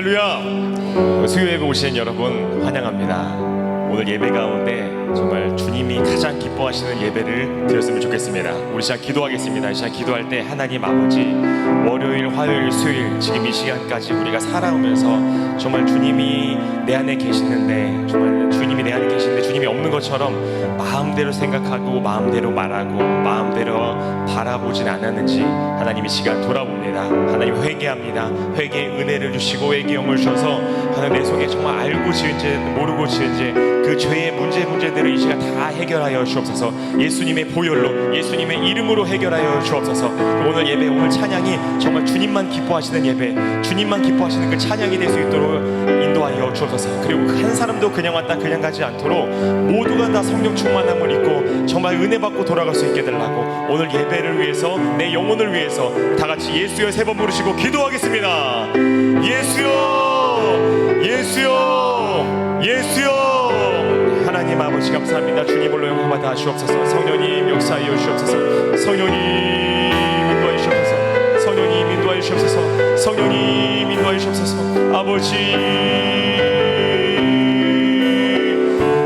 할렐루야. 수요 예배 오신 여러분 환영합니다. 오늘 예배 가운데 정말 주님이 가장 기뻐하시는 예배를 드렸으면 좋겠습니다. 우리 시간 기도하겠습니다. 이 시간 기도할 때 하나님 아버지, 월요일, 화요일, 수요일 지금 이 시간까지 우리가 살아오면서 정말 주님이 내 안에 계시는데, 정말 주님이 내 안에 계시는데 주님이 없는 것처럼 마음대로 생각하고 마음대로 말하고 마음대로 바라보진 않았는지 하나님 이 시간 돌아봅니다. 하나님 회개합니다. 회개의 은혜를 주시고 회개의 영을 주셔서 하나님 내 속에 정말 알고 지은 죄 모르고 지은 죄 그 죄의 문제들을 이 시간 다 해결하여 주옵소서. 예수님의 보혈로 예수님의 이름으로 해결하여 주옵소서. 오늘 예배, 오늘 찬양이 정말 주님만 기뻐하시는 예배, 주님만 기뻐하시는 그 찬양이 될 수 있도록 인도하여 주옵소서. 그리고 한 사람도 그냥 왔다 그냥 가지 않도록 모두가 다 성령 충만함을 입고 정말 은혜 받고 돌아갈 수 있게 되려고 오늘 예배를 위해서, 내 영혼을 위해서 다 같이 예수여 세 번 부르시고 기도하겠습니다. 예수여, 예수여, 예수여. 하나님 아버지 감사합니다. 주님으로 영광받아 주옵소서. 성령님 역사하여 주옵소서. 성령님 인도하여 주옵소서. 성령님 인도하여 주옵소서. 성령님 인도하여 주옵소서. 아버지,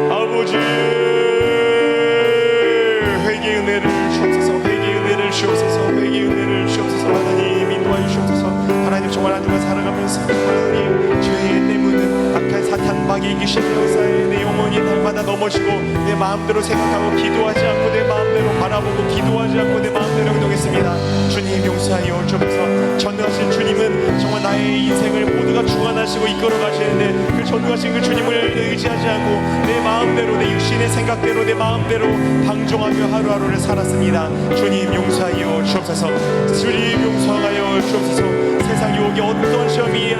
아버지, 회개의 은혜를 주옵소서. 회개의 은혜를 주옵소서. 회개의 은혜를 주옵소서. 하나님 인도하여 주옵소서. 하나님 정말 하나님과 살아가면서 하나님 죄의 때문에 악한 사탄 마귀 이기시는 역사에 내 영혼이 날마다 넘어지고 내 마음대로 생각하고 기도하지 않고 내 마음대로 바라보고 기도하지 않고 내 마음대로 행동했습니다. 주님 용서하여 주옵소서. 전능하신 주님은 정말 나의 인생을 모두가 주관하시고 이끌어 가시는데 그 전능하신 그 주님을 의지하지 않고 내 마음대로, 내 육신의 생각대로, 내 마음대로 방종하며 하루하루를 살았습니다. 주님 용서하여 주옵소서. 주님 용서하여 주옵소서. 세상 유혹이 어떤 시험이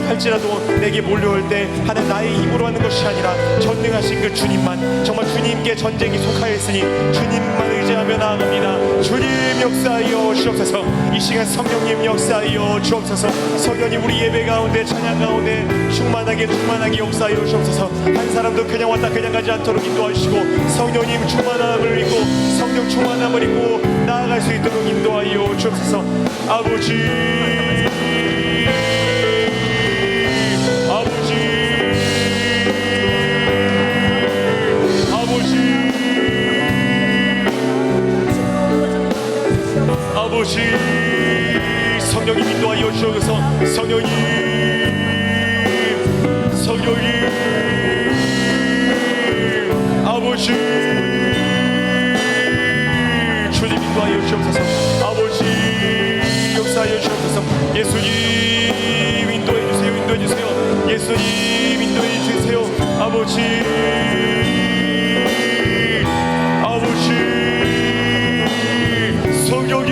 할지라도 내게 몰려올 때 하나님 나의 힘으로 하는 것이 아니라 전능하신 그 주님만, 정말 주님께 전쟁이 속하였으니 주님만 의지하며 나아갑니다. 주님 역사하여 주옵소서. 이 시간 성령님 역사하여 주옵소서. 성령님 우리 예배 가운데 찬양 가운데 충만하게 역사하여 주옵소서. 한 사람도 그냥 왔다 그냥 가지 않도록 인도하시고 성령님 충만함을 입고 성령 충만함을 입고 나아갈 수 있도록 인도하여 주옵소서. 아버지, 아버지, 성령님 인도하여 주옵소서. 성령님, 성령님, 아버지, 주님 인도하여 주옵소서. 아버지 역사하여 주옵소서. 예수님 인도해 주세요. 인도해 주세요. 예수님 인도해 주세요. 아버지, 아버지, 성령님,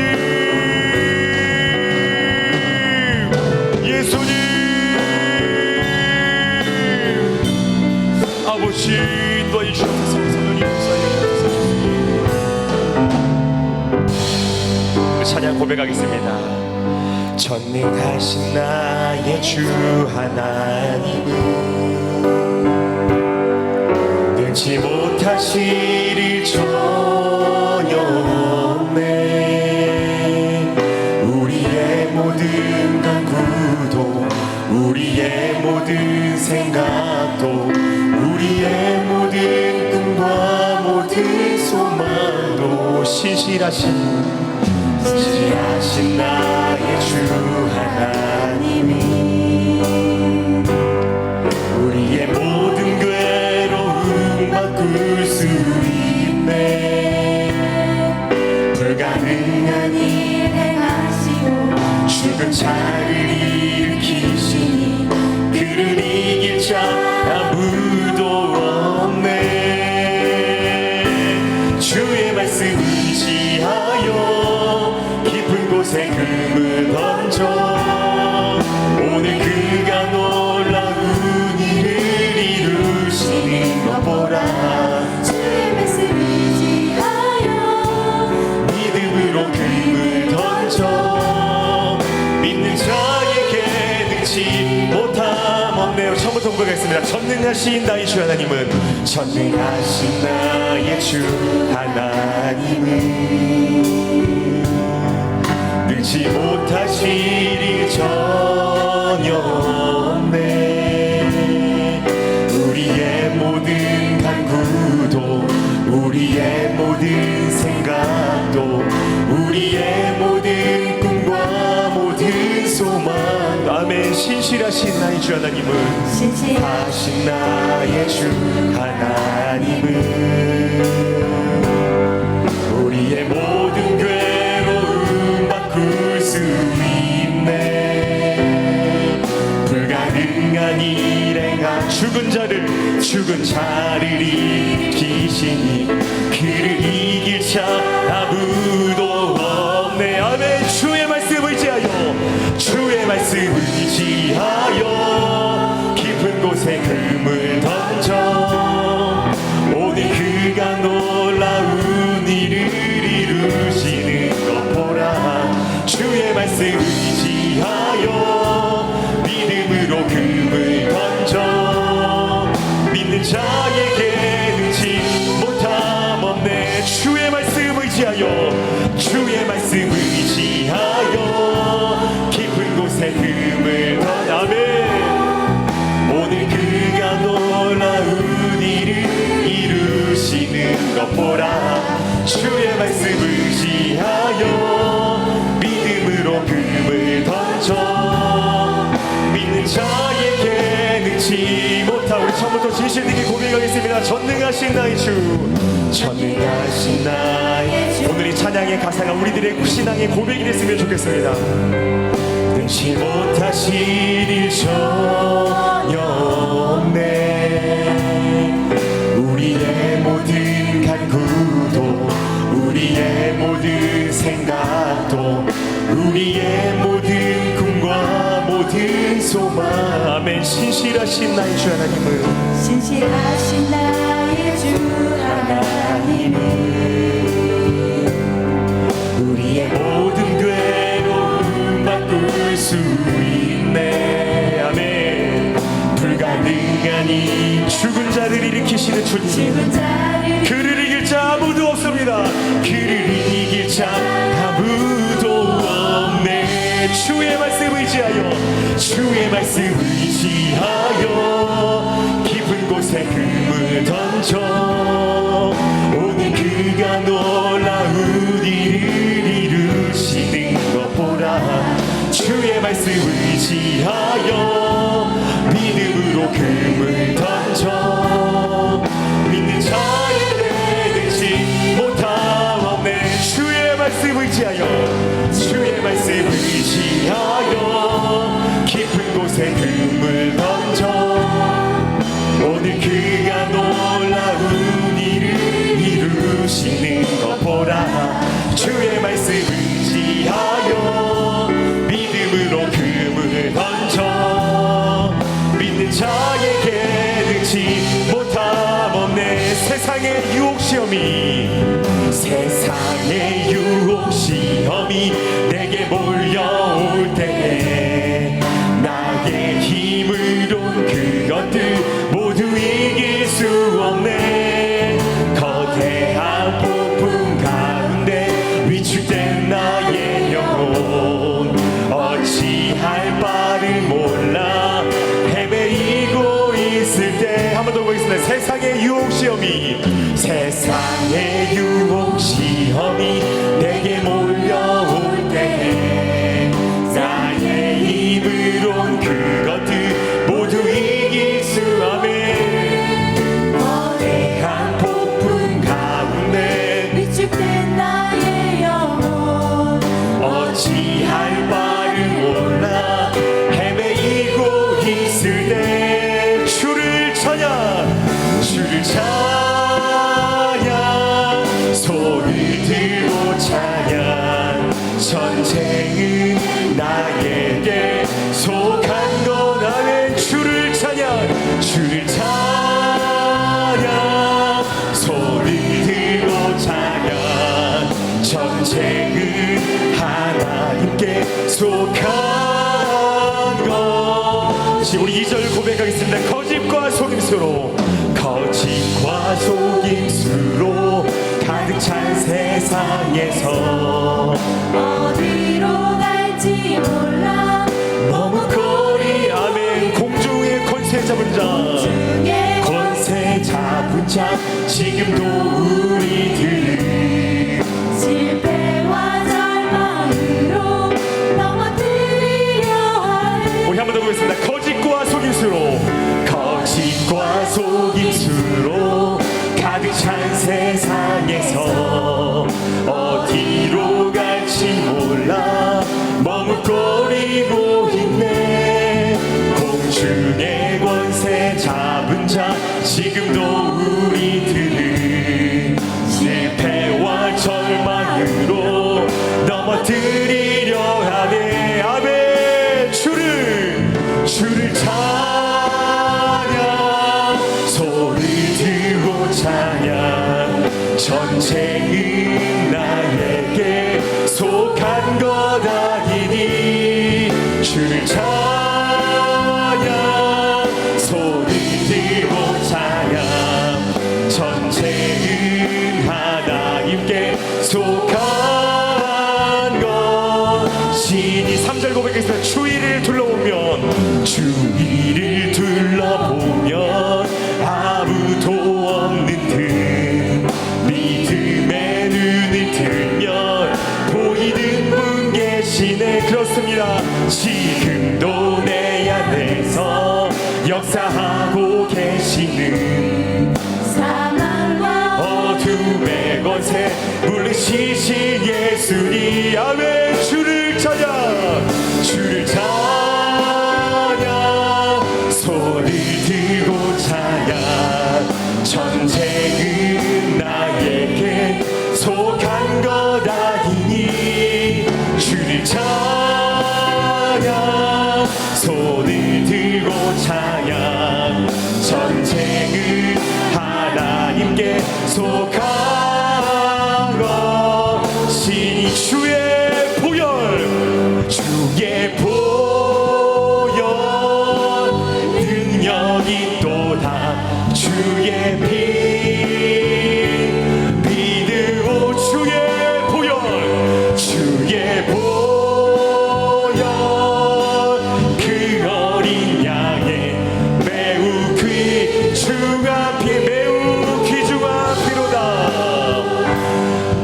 예수님, 아버지 인도하여 주옵소서. 성령님 역사하여 주옵소서. 찬양 고백하겠습니다. 전능하신 나의 주 하나님은 능치 못하실 일 전혀 없네. 우리의 모든 간구도 우리의 모든 생각도 우리의 모든 꿈과 모든 소망도 신실하신 나의 주 하나님이 우리의 모든 괴로움 바꿀 수 있네. 불가능한 일 행하시고 죽은 자를 일으키시니 그를 이길 자 아무도 없네. 주의 말씀 의지하여 깊은 곳에 금을 던져 오늘 그가 놀라운 일을 이루시는 것 보라. 주의 말씀 의지하여 믿음으로 금을 던져 믿는 자에게 능치 못함 없네요. 처음부터 고백하겠습니다. 전능하신 나의 주 하나님은 전능하신 나의 주 하나님은 능치 못하실 일 전혀 없네. 모든 생각도 우리의 모든 꿈과 모든 소망 아멘. 신실하신 나의 주 하나님은 신실하신 나의 주 하나님은 우리의 모든 괴로움 바꿀 수 있네. 불가능한 일행한 죽은 자를 일으키시니 그를 이길 자 아무도 없네. 아멘. 주의 말씀 의지하여 주의 말씀 의지하여 깊은 곳에 금을 던져 오늘 그가 놀라운 일을 이루시는 것 보라. 주의 말씀 의지하여 믿음으로 금을 던져 믿는 자에게 능치 못함 없네. 주의 말씀 의지하여 주의 말씀 의지하여 깊은 곳에 금을 던져 아멘. 오늘 그가 놀라운 일을 이루시는 것 보라. 주의 말씀 의지하여 믿음으로 금을 던져 믿는 자에게 능치 못하. 우리 처음부터 진실되게 고백하겠습니다. 전능하신 나의 주, 전능하신 나의 주. 오늘 이 찬양의 가사가 우리들의 신앙의 고백이 됐으면 좋겠습니다. 능치 못하실 일 전혀 없네. 우리의 모든 간구도 우리의 모든 생각도 우리의 모든 꿈과 모든 소망 아멘. 신실하신 나의 주 하나님은 신실하신 나의 주 하나님은 우리의 모든 괴로움 바꿀 수 있네. 아멘. 불가능한 이 죽은 자를 일으키시는 주님, 죽은 자를 그를 이길 자 아무도 없습니다. 그를 이길 자 아무도 없네. 주의 말씀 의지하여 주의 말씀 의지하여 깊은 곳에 금을 던져 오늘 그가 놀라운 일을 이루시는 것 보라. 주의 말씀 의지하여 믿음으로 금을 던져 믿는 자에게 능치 못함 없네. 주의 말씀 의지하여 주의 말씀 의지하여 깊은 곳에 금을 던져 오늘 그가 놀라운 일을 이루시는 것 보라. 주의 말씀 의지하여 믿음으로 금을 던져 믿는 자에게 능치 못함 없네. 세상의 유혹 시험이 내게 몰려올 때에 나의 힘으론 그것들 모두 이길 수 없네. 거대한 폭풍 가운데 위축된 나의 영혼 어찌할 바를 몰라 헤매이고 있을 때 한 번 더 보겠습니다. 세상의 유혹 시험이 내게 몰려올 때 나의 힘으론 그것들 모두 이길 수 아멘. 거대한 폭풍 가운데 위축된 나의 영혼 어찌할 바를 몰라 헤매이고 있을 때 주를 찬양 손을 들고 찬양. 전쟁은 나에게 속한 건 아멘. 주를 찬양 손을 들고 찬양. 전쟁은 하나님께 속한 것. 우리 2절 고백하겠습니다. 거짓과 속임수로 가득 찬 세상에서 어디로 갈지 몰라 머뭇거리 아멘. 공중의 권세 잡은 자 지금도 우리들을 무엇으로 거짓과 속임수로 가득 찬 세상에서 어디로 갈지 몰라 머뭇거리고 있네. 공중의 권세 잡은 자 지금도 우리들은 실패와 절망으로 넘어뜨리려 하네. 아멘. 주를 찬양, 손을 들고 찬양. 전쟁은 나에게 속한 것 아니니 주를 찬양, 손을 들고 찬양. 전쟁은 하나님께 속한 것이니. 3절 고백했습니다. 주위를 둘러보면 아무도 없는 듯 믿음의 눈을 들면 보이는 분 계시네. 그렇습니다. 지금도 내 안에서 역사하고 계시는 사망과 어둠의 권세 물리치신 예수님. 아멘. 주를 찬양, 손을 들고 찬양. 전쟁은 나에게 속한 것 아니니 주를 찬양, 손을 들고 찬양. 전쟁은 하나님께 속한 것이니 주의 보혈 능력이 또다. 주의 피 믿으오. 주의 보혈 그 어린 양의 매우 귀중한 피, 매우 귀중한 피로다.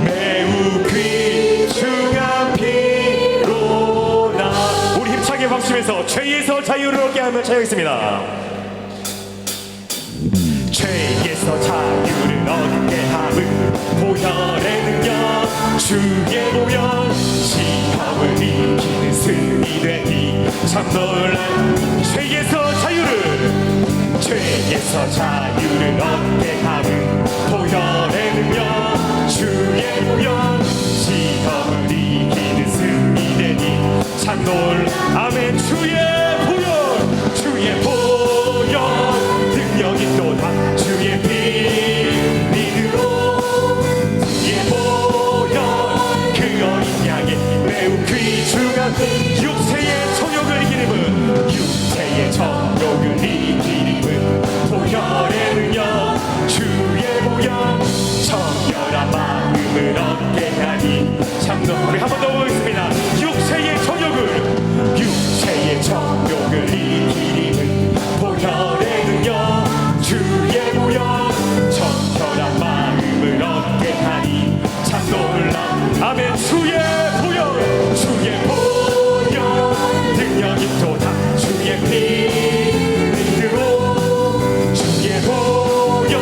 매우 귀중한 피로다. 우리 힘차게 박수면서 죄에서 자유를 얻게 하며 찬양했습니다. 죄에서 자유를 얻게 함은 보혈의 능력. 주의 보혈 시험을 이기는 승리 되니 참 놀란. 죄에서 자유를 얻게 함은 보혈의 능력. 주의 보혈 시험을 이기는 승리 되니 참 놀란. 아멘. 주의 보혈 능력이 또다. 주의 피 믿으로. 주의 보혈 그 어린 양의 매우 귀중한 육체의 정욕을 이기는 분, 육체의 정욕을 이기는 분 보혈의 능력. 주의 보혈 정결한 마음을 얻게 하니 참 놀란. 우리 한 번 더 보겠습니다. 육체의 정욕을 이기는 보혈의 능력. 주의 보혈 정결한 마음을 얻게 하니 참 놀라. 아멘. 주의 보혈 능력이 또다. 주의 피 믿으로. 주의 보혈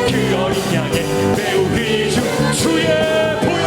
그 어린 양의 매우 귀중. 주의 보혈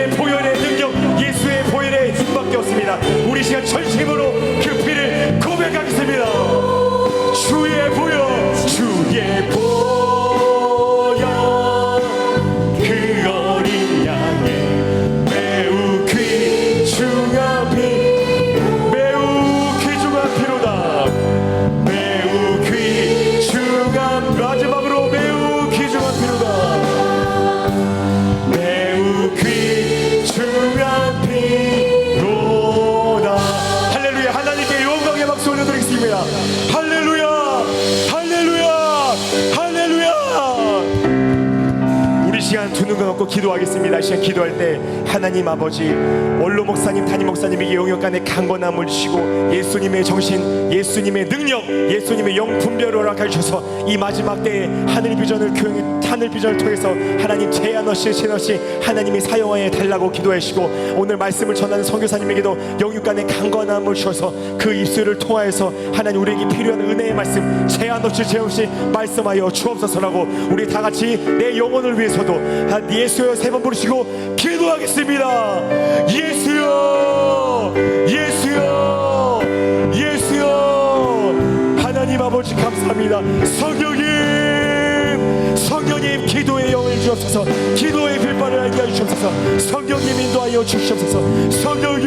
예수의 보혈의 능력, 예수의 보혈의 힘밖에 없습니다. 우리 시간 전심으로 그 피를 고백하겠습니다. 주의 보혈, 주의 보혈, 그 어린 양의 매우 귀중한 피, 매우 귀중한 피로다. 매우 귀중한, 마지막으로 매우 귀중한 피로다. 매우 귀중한 피로다. 할렐루야. 하나님께 영광의 박수 올려드리겠습니다. 할렐루야, 할렐루야, 할렐루야. 우리 시간 두 눈 감고 기도하겠습니다. 이 시간 기도할 때 하나님 아버지, 원로 목사님, 담임 목사님에게 영역간의 강건함을 주시고 예수님의 정신, 예수님의 능력, 예수님의 영 분별을 허락해 주셔서 이 마지막 때에 하늘 비전을 하늘 비전을 통해서 하나님 제한 없이 신 없이 하나님이 사용하여 달라고 기도해 주시고, 오늘 말씀을 전하는 선교사님에게도 영육간의 강건함을 주셔서 그 입술을 통하여서 하나님 우리에게 필요한 은혜의 말씀 제한 없이 말씀하여 주옵소서라고 우리 다 같이 내 영혼을 위해서도 예수여 세 번 부르시고 기도하겠습니다. 예수여, 예수여, 예수여. 하나님 아버지 감사합니다. 성령님 기도의 영을 주옵소서. 기도의 빌바를 알게 하시옵소서. 성령님 인도하여 주시옵소서. 성령님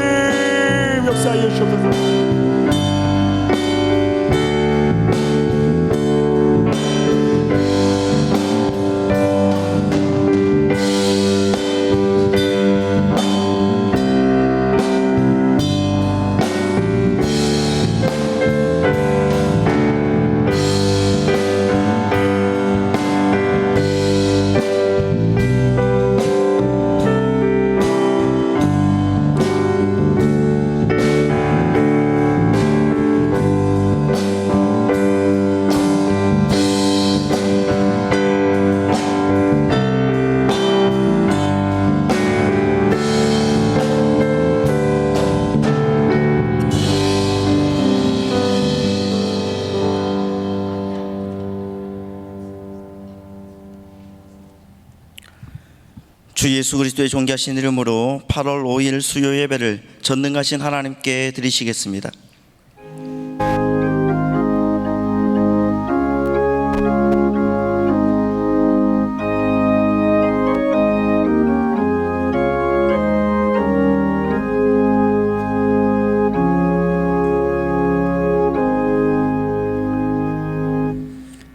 역사하여 주시옵소서. 주 예수 그리스도의 존귀하신 이름으로 8월 5일 수요 예배를 전능하신 하나님께 드리시겠습니다.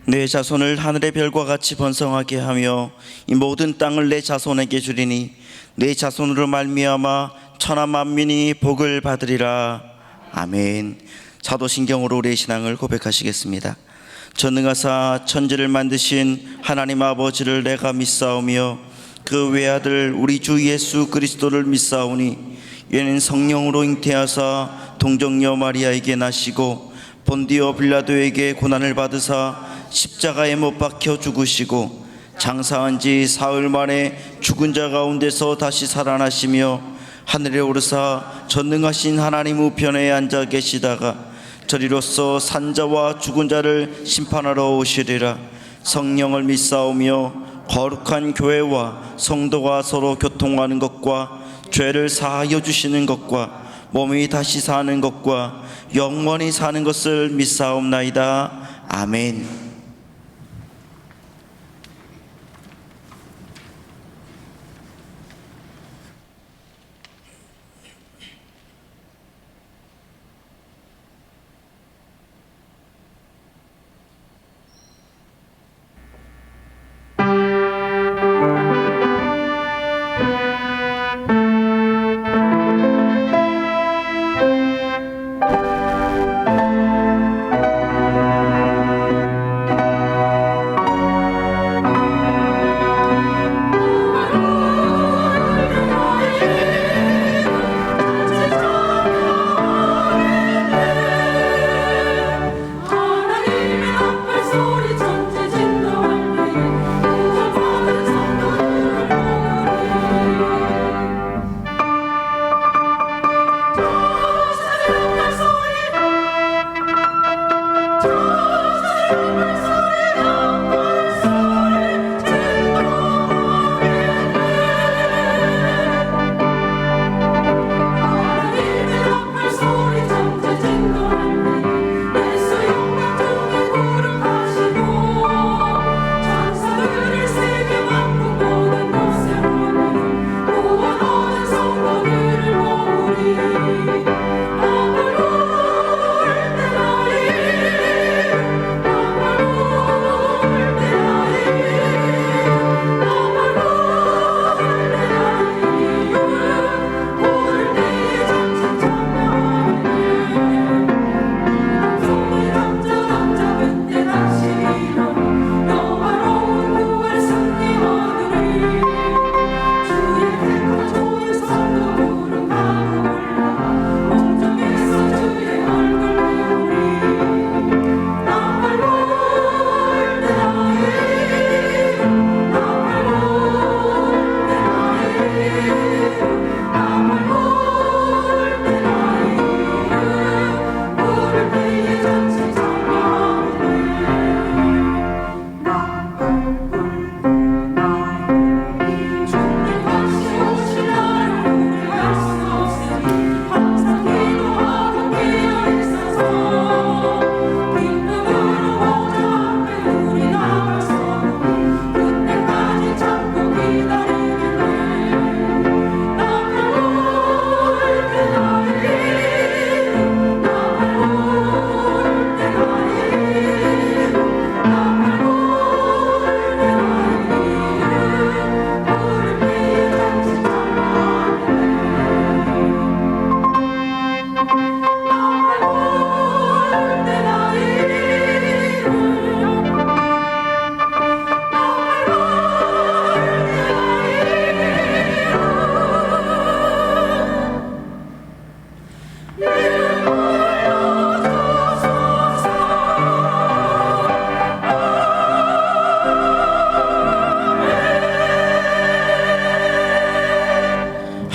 내 자손을 하늘의 별과 같이 번성하게 하며 이 모든 땅을 내 자손에게 주리니 내 자손으로 말미암아 천하 만민이 복을 받으리라. 아멘. 사도신경으로 우리의 신앙을 고백하시겠습니다. 전능하사 천지를 만드신 하나님 아버지를 내가 믿사오며 그 외아들 우리 주 예수 그리스도를 믿사오니 이는 성령으로 잉태하사 동정녀 마리아에게 나시고 본디오 빌라도에게 고난을 받으사 십자가에 못 박혀 죽으시고 장사한 지 사흘 만에 죽은 자 가운데서 다시 살아나시며 하늘에 오르사 전능하신 하나님 우편에 앉아 계시다가 저리로서 산자와 죽은 자를 심판하러 오시리라. 성령을 믿사오며 거룩한 교회와 성도가 서로 교통하는 것과 죄를 사하여 주시는 것과 몸이 다시 사는 것과 영원히 사는 것을 믿사옵나이다. 아멘.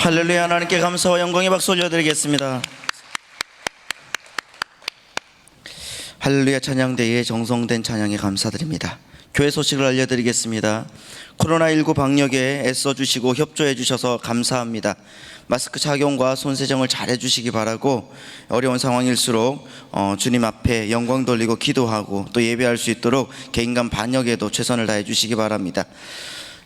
할렐루야. 하나님께 감사와 영광의 박수 올려드리겠습니다. 할렐루야. 찬양대회에 정성된 찬양에 감사드립니다. 교회 소식을 알려드리겠습니다. 코로나19 방역에 애써주시고 협조해 주셔서 감사합니다. 마스크 착용과 손 세정을 잘 해주시기 바라고, 어려운 상황일수록 주님 앞에 영광 돌리고 기도하고 또 예배할 수 있도록 개인 간 반역에도 최선을 다해 주시기 바랍니다.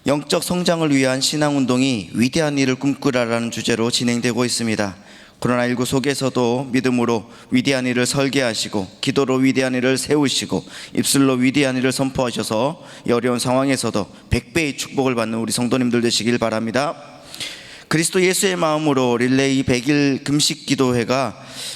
영적 성장을 위한 신앙운동이 위대한 일을 꿈꾸라라는 주제로 진행되고 있습니다. 코로나19 속에서도 믿음으로 위대한 일을 설계하시고, 기도로 위대한 일을 세우시고, 입술로 위대한 일을 선포하셔서 이 어려운 상황에서도 100배의 축복을 받는 우리 성도님들 되시길 바랍니다. 그리스도 예수의 마음으로 릴레이 100일 금식 기도회가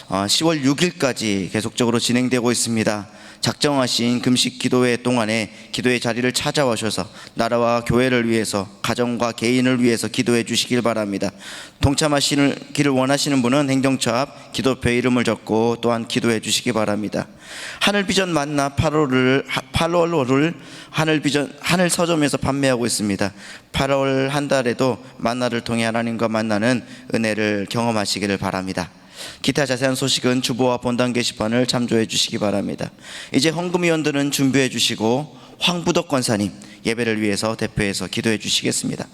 10월 6일까지 계속적으로 진행되고 있습니다. 작정하신 금식 기도회 동안에 기도의 자리를 찾아오셔서 나라와 교회를 위해서, 가정과 개인을 위해서 기도해 주시길 바랍니다. 동참하시기를 원하시는 분은 행정처 앞 기도표 이름을 적고 또한 기도해 주시기 바랍니다. 하늘비전 만나 8월을 하늘 서점에서 판매하고 있습니다. 8월 한 달에도 만나를 통해 하나님과 만나는 은혜를 경험하시기를 바랍니다. 기타 자세한 소식은 주보와 본당 게시판을 참조해 주시기 바랍니다. 이제 헌금위원들은 준비해 주시고 황부덕 권사님 예배를 위해서 대표해서 기도해 주시겠습니다.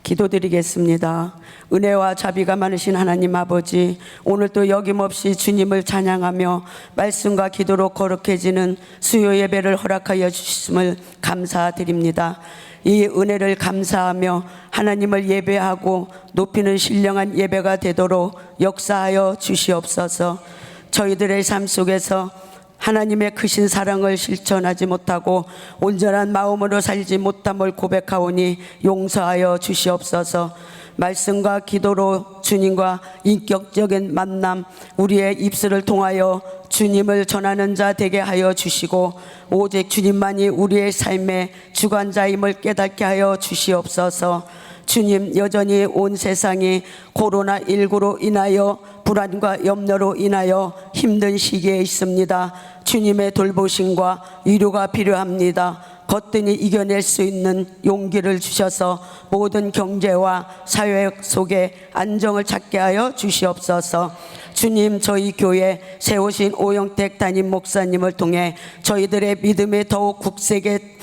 기도드리겠습니다. 은혜와 자비가 많으신 하나님 아버지, 오늘도 여김없이 주님을 찬양하며 말씀과 기도로 거룩해지는 수요 예배를 허락하여 주셨음을 감사드립니다. 이 은혜를 감사하며 하나님을 예배하고 높이는 신령한 예배가 되도록 역사하여 주시옵소서. 저희들의 삶 속에서 하나님의 크신 사랑을 실천하지 못하고 온전한 마음으로 살지 못함을 고백하오니 용서하여 주시옵소서. 말씀과 기도로 주님과 인격적인 만남, 우리의 입술을 통하여 주님을 전하는 자 되게 하여 주시고, 오직 주님만이 우리의 삶의 주관자임을 깨닫게 하여 주시옵소서. 주님, 여전히 온 세상이 코로나19로 인하여 불안과 염려로 인하여 힘든 시기에 있습니다. 주님의 돌보심과 위로가 필요합니다. 거뜬히 이겨낼 수 있는 용기를 주셔서 모든 경제와 사회 속에 안정을 찾게 하여 주시옵소서. 주님, 저희 교회 세우신 오영택 담임 목사님을 통해 저희들의 믿음이 더욱 굳세게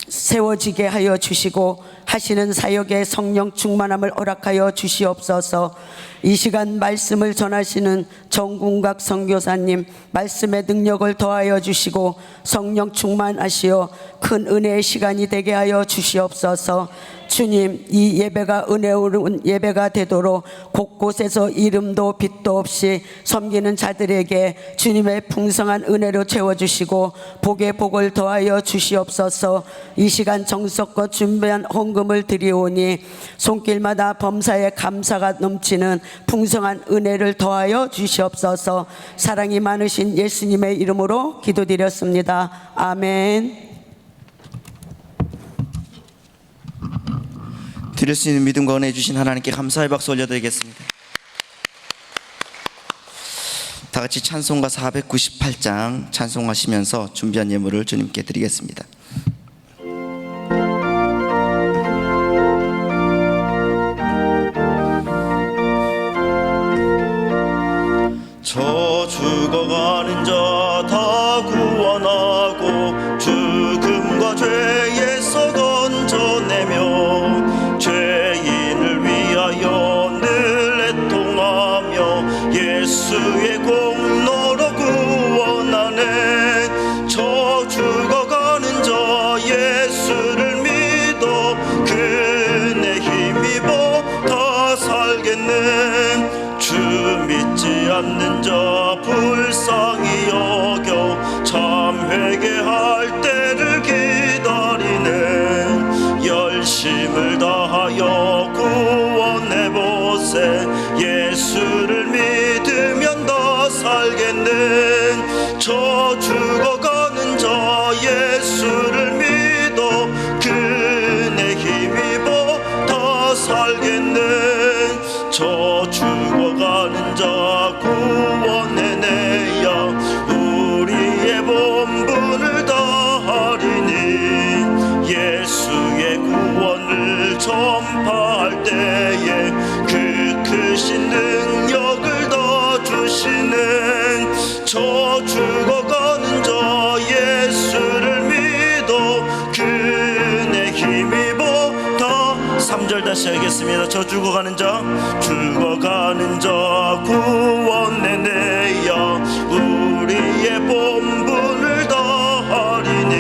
세워지게 하여 주시고, 하시는 사역에 성령 충만함을 허락하여 주시옵소서. 이 시간 말씀을 전하시는 정군각 선교사님, 말씀의 능력을 더하여 주시고 성령 충만하시어 큰 은혜의 시간이 되게 하여 주시옵소서. 주님, 이 예배가 은혜로운 예배가 되도록 곳곳에서 이름도 빛도 없이 섬기는 자들에게 주님의 풍성한 은혜로 채워주시고 복의 복을 더하여 주시옵소서. 이 시간 정성껏 준비한 헌금을 드리오니 손길마다 범사에 감사가 넘치는 풍성한 은혜를 더하여 주시옵소서. 사랑이 많으신 예수님의 이름으로 기도드렸습니다. 아멘. 드릴 수 있는 믿음과 은혜 주신 하나님께 감사의 박수 올려드리겠습니다. 다 같이 찬송가 498장 찬송하시면서 준비한 예물을 주님께 드리겠습니다. 저 죽어가는 자 다 구원하고 죽음과 죄에서 건져내며 죄인을 위하여 늘 애통하며 예수의 공로로 구원하네. 저 죽어가는 자 예수를 믿어 그네 힘입어 다 살겠네. 주 믿지 않는 자 불쌍히 여겨 참 회개할 때를 기다리네. 열심을 다하여 구원해보세. 예수를 믿으면 다 살겠네. 저 죽어가는 자 예수를 믿어 그네 힘입어 다 살겠네. 저 죽어가는 자 구원해내야 우리의 본분을 다하리니 예수의 구원을 전파할 때에 그 크신 능력을 더 주시는 저 죽어가는 자 예수를 믿어 그네 힘입어 3절 다시 하겠습니다. 저 죽어가는 자 구원해내야 우리의 본분을 다하리니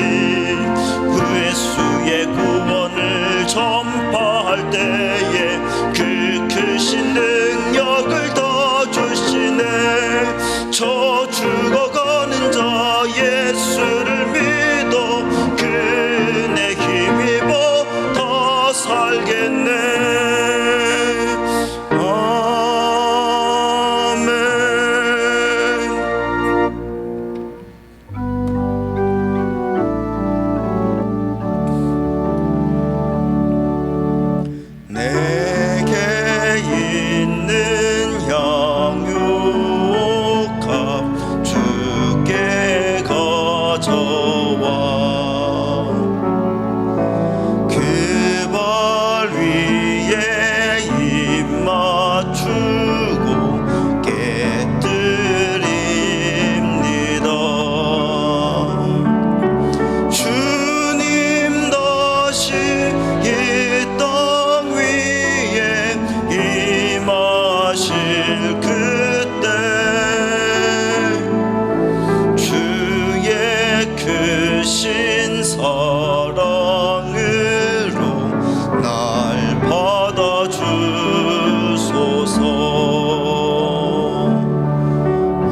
그 예수의 구원을 전파할 때에 그 크신 능력을 더 주시네 저 죽어가는 자 예수를 믿어 그네 힘입어 더 살겠네. 내게 있는 양육함 주께 가져와 그 발 위에 입 맞추고 깨뜨립니다. 주님 다시 이 땅 위에 임하실 그때 주의 크신 사랑으로 날 받아주소서.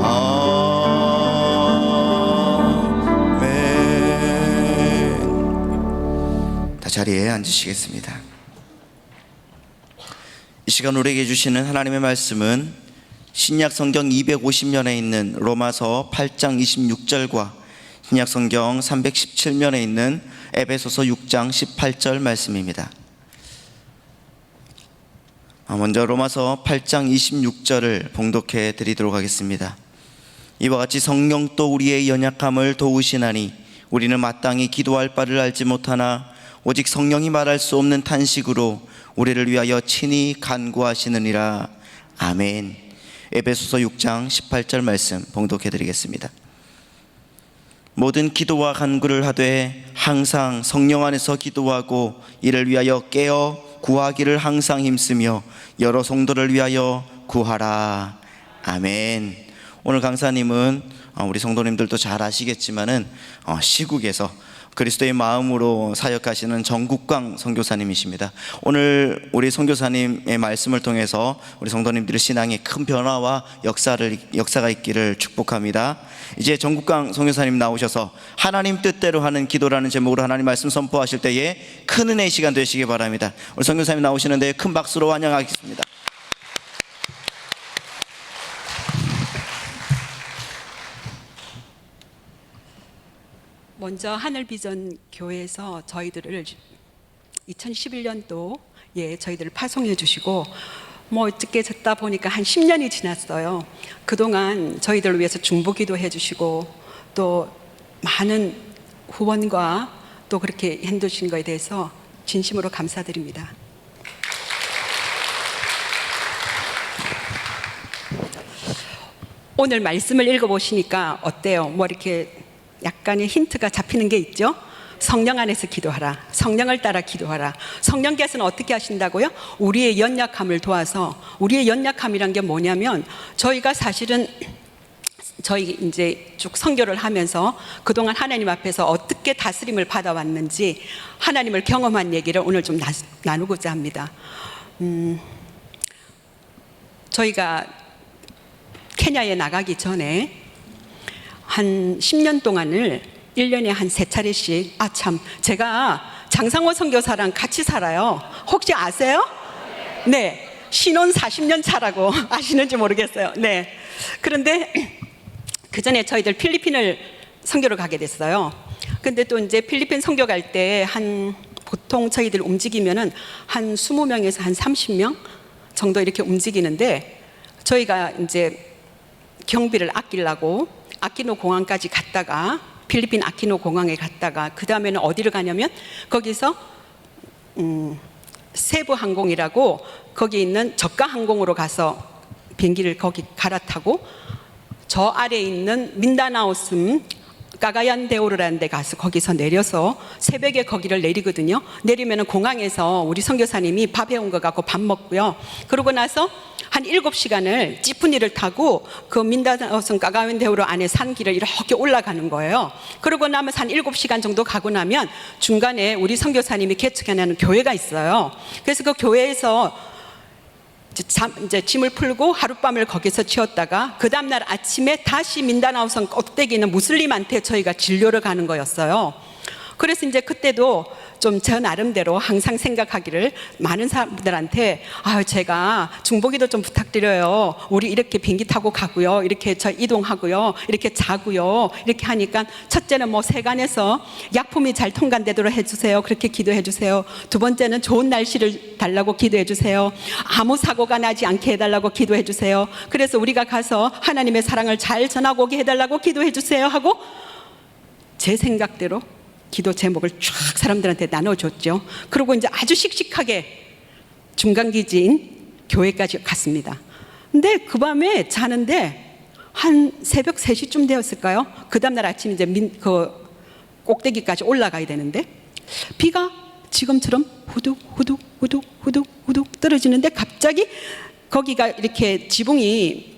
아멘. 다 자리에 앉으시겠습니다. 이 시간 우리에게 주시는 하나님의 말씀은 신약 성경 250면에 있는 로마서 8장 26절과 신약 성경 317면에 있는 에베소서 6장 18절 말씀입니다. 먼저 로마서 8장 26절을 봉독해 드리도록 하겠습니다. 이와 같이 성령 또 우리의 연약함을 도우시나니 우리는 마땅히 기도할 바를 알지 못하나 오직 성령이 말할 수 없는 탄식으로 우리를 위하여 친히 간구하시느니라. 아멘. 에베소서 6장 18절 말씀 봉독해 드리겠습니다. 모든 기도와 간구를 하되 항상 성령 안에서 기도하고 이를 위하여 깨어 구하기를 항상 힘쓰며 여러 성도를 위하여 구하라. 아멘. 오늘 강사님은 우리 성도님들도 잘 아시겠지만은 시국에서 그리스도의 마음으로 사역하시는 정국광 선교사님이십니다. 오늘 우리 선교사님의 말씀을 통해서 우리 성도님들의 신앙에 큰 변화와 역사가 있기를 축복합니다. 이제 정국광 선교사님 나오셔서 하나님 뜻대로 하는 기도라는 제목으로 하나님 말씀 선포하실 때에 큰 은혜의 시간 되시기 바랍니다. 우리 선교사님 나오시는데 큰 박수로 환영하겠습니다. 먼저 하늘비전 교회에서 저희들을 2011년도 저희들을 파송해 주시고 어떻게 듣다 보니까 한 10년이 지났어요. 그동안 저희들을 위해서 중보기도 해주시고 또 많은 후원과 또 그렇게 해주신 것에 대해서 진심으로 감사드립니다. 오늘 말씀을 읽어보시니까 어때요? 이렇게 약간의 힌트가 잡히는 게 있죠? 성령 안에서 기도하라. 성령을 따라 기도하라. 성령께서는 어떻게 하신다고요? 우리의 연약함을 도와서, 우리의 연약함이란 게 뭐냐면 저희가 사실은 저희 이제 쭉 선교를 하면서 그동안 하나님 앞에서 어떻게 다스림을 받아왔는지 하나님을 경험한 얘기를 오늘 좀 나누고자 합니다. 저희가 케냐에 나가기 전에 한 10년 동안을 1년에 한 3차례씩 제가 장상호 선교사랑 같이 살아요. 혹시 아세요? 네, 신혼 40년 차라고 아시는지 모르겠어요. 네, 그런데 그 전에 저희들 필리핀을 선교를 가게 됐어요. 근데 또 이제 필리핀 선교 갈 때 보통 저희들 움직이면은 한 20명에서 한 30명 정도 이렇게 움직이는데 저희가 이제 경비를 아끼려고 아키노 공항까지 갔다가 필리핀 아키노 공항에 갔다가 그 다음에는 어디를 가냐면 거기서 세부 항공이라고 거기 있는 저가 항공으로 가서 비행기를 거기 갈아타고 저 아래에 있는 민다나오 섬 까가얀 데오르라는 데 가서 거기서 내려서 새벽에 거기를 내리거든요. 내리면은 공항에서 우리 선교사님이 밥 해온 거 갖고 밥 먹고요. 그러고 나서 한 7시간을 찌푸니를 타고 그 민다나오 섬 까가얀 데오르 안에 산 길을 이렇게 올라가는 거예요. 그러고 나면 한 7시간 정도 가고 나면 중간에 우리 선교사님이 개척해놓은 교회가 있어요. 그래서 그 교회에서 이제 짐을 풀고 하룻밤을 거기서 치웠다가 그 다음날 아침에 다시 민다나오 섬 꼭대기 있는 무슬림한테 저희가 진료를 가는 거였어요. 그래서 이제 그때도 좀 저 나름대로 항상 생각하기를 많은 사람들한테 제가 중보기도 좀 부탁드려요. 우리 이렇게 비행기 타고 가고요. 이렇게 저 이동하고요. 이렇게 자고요. 이렇게 하니까 첫째는 뭐 세관에서 약품이 잘 통관되도록 해주세요. 그렇게 기도해 주세요. 두 번째는 좋은 날씨를 달라고 기도해 주세요. 아무 사고가 나지 않게 해달라고 기도해 주세요. 그래서 우리가 가서 하나님의 사랑을 잘 전하고 오게 해달라고 기도해 주세요 하고 제 생각대로 기도 제목을 쫙 사람들한테 나눠줬죠. 그리고 이제 아주 씩씩하게 중간기지인 교회까지 갔습니다. 근데 그 밤에 자는데 한 새벽 3시쯤 되었을까요? 그 다음날 아침 이제 그 꼭대기까지 올라가야 되는데 비가 지금처럼 후둑 후둑 후둑 후둑 후둑 떨어지는데 갑자기 거기가 이렇게 지붕이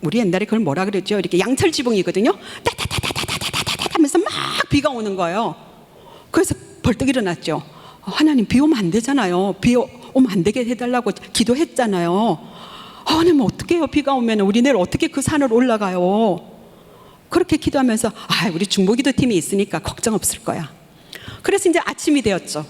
우리 옛날에 그걸 뭐라 그랬죠? 이렇게 양철 지붕이거든요. 따다다다다다다다다 하면서 막 비가 오는 거예요. 그래서 벌떡 일어났죠. 하나님 비 오면 안 되잖아요. 비 오면 안 되게 해달라고 기도했잖아요. 하나님 어떻게 해요? 비가 오면 우리 내일 어떻게 그 산을 올라가요? 그렇게 기도하면서 우리 중보기도 팀이 있으니까 걱정 없을 거야. 그래서 이제 아침이 되었죠.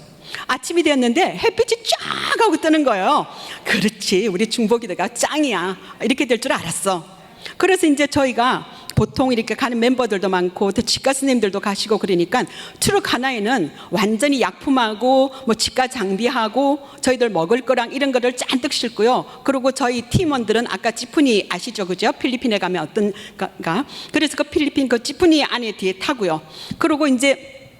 아침이 되었는데 햇빛이 쫙 하고 뜨는 거예요. 그렇지, 우리 중보기도가 짱이야. 이렇게 될 줄 알았어. 그래서 이제 저희가 보통 이렇게 가는 멤버들도 많고 또 집가스님들도 가시고 그러니까 트럭 하나에는 완전히 약품하고 뭐 집가 장비하고 저희들 먹을 거랑 이런 거를 잔뜩 싣고요. 그리고 저희 팀원들은 아까 찌푸니 아시죠, 그죠? 필리핀에 가면 어떤가? 그래서 그 필리핀 그 찌푸니 안에 뒤에 타고요. 그리고 이제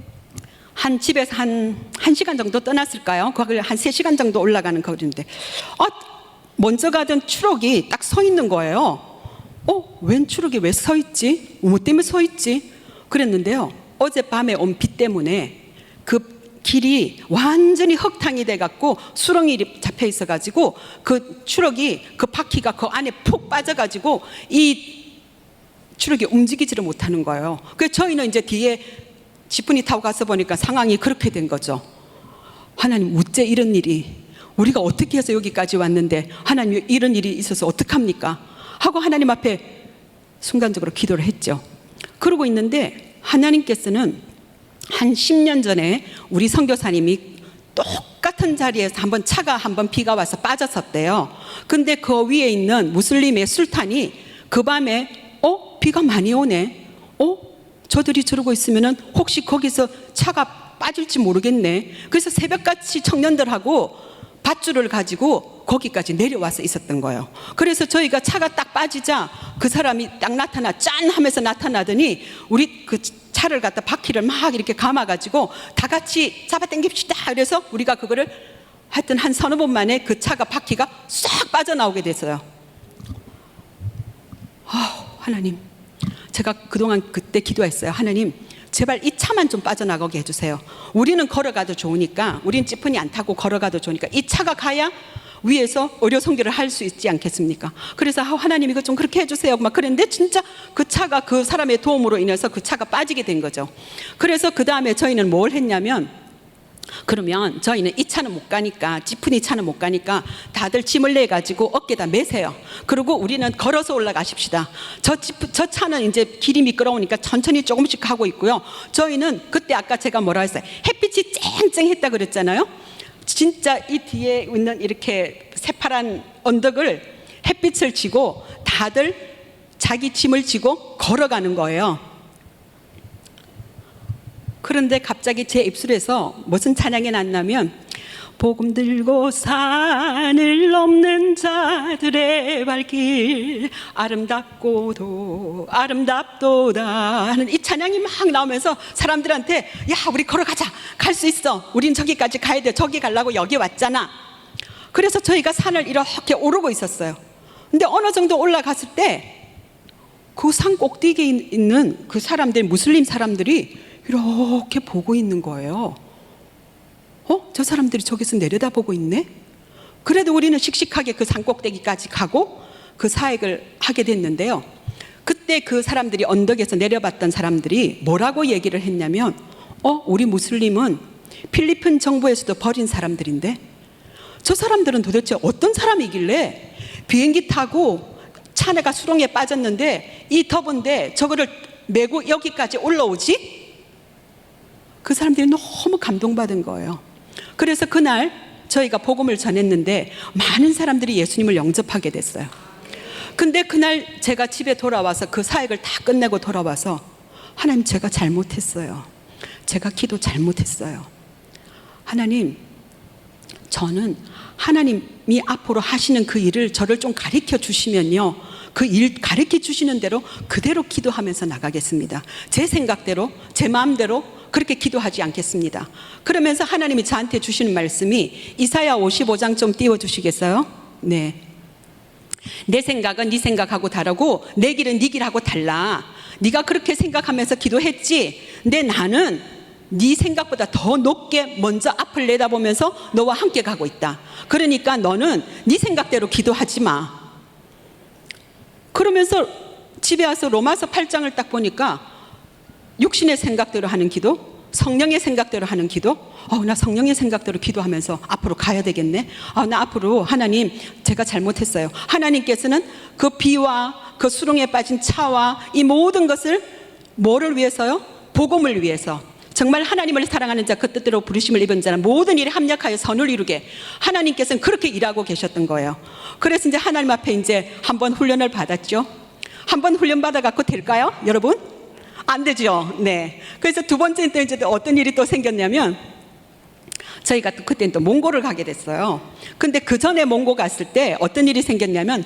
한 집에서 한 1시간 정도 떠났을까요? 거기를 한 3시간 정도 올라가는 거리인데 먼저 가던 트럭이 딱 서 있는 거예요. 웬 트럭이 왜 서 있지? 뭐 때문에 서 있지? 그랬는데요. 어젯밤에 온 비 때문에 그 길이 완전히 흙탕이 돼갖고 수렁이 잡혀 있어가지고 그 트럭이 그 바퀴가 그 안에 푹 빠져가지고 이 트럭이 움직이지를 못하는 거예요. 그래서 저희는 이제 뒤에 지프니 타고 가서 보니까 상황이 그렇게 된 거죠. 하나님 어째 이런 일이, 우리가 어떻게 해서 여기까지 왔는데 하나님 이런 일이 있어서 어떡합니까? 하고 하나님 앞에 순간적으로 기도를 했죠. 그러고 있는데 하나님께서는 한 10년 전에 우리 선교사님이 똑같은 자리에서 한번 비가 와서 빠졌었대요. 근데 그 위에 있는 무슬림의 술탄이 그 밤에 비가 많이 오네. 저들이 저러고 있으면은 혹시 거기서 차가 빠질지 모르겠네. 그래서 새벽같이 청년들하고 밧줄을 가지고 거기까지 내려와서 있었던 거예요. 그래서 저희가 차가 딱 빠지자 그 사람이 딱 짠 하면서 나타나더니 우리 그 차를 갖다 바퀴를 막 이렇게 감아가지고 다 같이 잡아당깁시다. 그래서 우리가 그거를 하여튼 한 서너 번 만에 그 차가 바퀴가 싹 빠져나오게 됐어요. 하나님, 제가 그동안 그때 기도했어요. 하나님, 제발 이 차만 좀 빠져나가게 해주세요. 우리는 걸어가도 좋으니까, 우린 찌푸니 안 타고 걸어가도 좋으니까 이 차가 가야 위에서 의료 선교를 할 수 있지 않겠습니까? 그래서 하나님 이거 좀 그렇게 해주세요 막 그랬는데 진짜 그 차가 그 사람의 도움으로 인해서 그 차가 빠지게 된 거죠. 그래서 그 다음에 저희는 뭘 했냐면, 그러면 저희는 이 차는 못 가니까, 찌푸니 차는 못 가니까 다들 짐을 내가지고 어깨에다 매세요. 그리고 우리는 걸어서 올라가십시다. 저 차는 이제 길이 미끄러우니까 천천히 조금씩 가고 있고요. 저희는 그때 아까 제가 뭐라 했어요? 햇빛이 쨍쨍했다 그랬잖아요. 진짜 이 뒤에 있는 이렇게 새파란 언덕을 햇빛을 지고 다들 자기 짐을 지고 걸어가는 거예요. 그런데 갑자기 제 입술에서 무슨 찬양이 났냐면, 복음 들고 산을 넘는 자들의 발길 아름답고도 아름답도다 하는 이 찬양이 막 나오면서 사람들한테 야 우리 걸어가자 갈 수 있어 우린 저기까지 가야 돼 저기 가려고 여기 왔잖아. 그래서 저희가 산을 이렇게 오르고 있었어요. 근데 어느 정도 올라갔을 때 그 산 꼭대기에 있는 그 사람들 무슬림 사람들이 이렇게 보고 있는 거예요. 저 사람들이 저기서 내려다보고 있네? 그래도 우리는 씩씩하게 그 산꼭대기까지 가고 그 사역을 하게 됐는데요. 그때 그 사람들이 언덕에서 내려봤던 사람들이 뭐라고 얘기를 했냐면 우리 무슬림은 필리핀 정부에서도 버린 사람들인데 저 사람들은 도대체 어떤 사람이길래 비행기 타고 차내가 수렁에 빠졌는데 이 더운데 저거를 메고 여기까지 올라오지? 그 사람들이 너무 감동받은 거예요. 그래서 그날 저희가 복음을 전했는데 많은 사람들이 예수님을 영접하게 됐어요. 근데 그날 제가 집에 돌아와서 그 사역을 다 끝내고 돌아와서 하나님 제가 잘못했어요. 제가 기도 잘못했어요. 하나님 저는 하나님이 앞으로 하시는 그 일을 저를 좀 가르쳐 주시면요 그 일 가르쳐 주시는 대로 그대로 기도하면서 나가겠습니다. 제 생각대로 제 마음대로 그렇게 기도하지 않겠습니다. 그러면서 하나님이 저한테 주시는 말씀이 이사야 55장 좀 띄워주시겠어요? 네. 내 생각은 네 생각하고 다르고 내 길은 네 길하고 달라. 네가 그렇게 생각하면서 기도했지. 근데 나는 네 생각보다 더 높게 먼저 앞을 내다보면서 너와 함께 가고 있다. 그러니까 너는 네 생각대로 기도하지 마. 그러면서 집에 와서 로마서 8장을 딱 보니까 육신의 생각대로 하는 기도, 성령의 생각대로 하는 기도. 나 성령의 생각대로 기도하면서 앞으로 가야 되겠네. 나 앞으로 하나님 제가 잘못했어요. 하나님께서는 그 비와 그 수렁에 빠진 차와 이 모든 것을 뭐를 위해서요? 복음을 위해서. 정말 하나님을 사랑하는 자 그 뜻대로 부르심을 입은 자는 모든 일에 합력하여 선을 이루게 하나님께서는 그렇게 일하고 계셨던 거예요. 그래서 이제 하나님 앞에 이제 한번 훈련을 받았죠. 한번 훈련 받아 갖고 될까요, 여러분? 안 되죠. 네. 그래서 두 번째 때 이제 어떤 일이 또 생겼냐면 저희가 또 그때는 또 몽고를 가게 됐어요. 근데 그 전에 몽고 갔을 때 어떤 일이 생겼냐면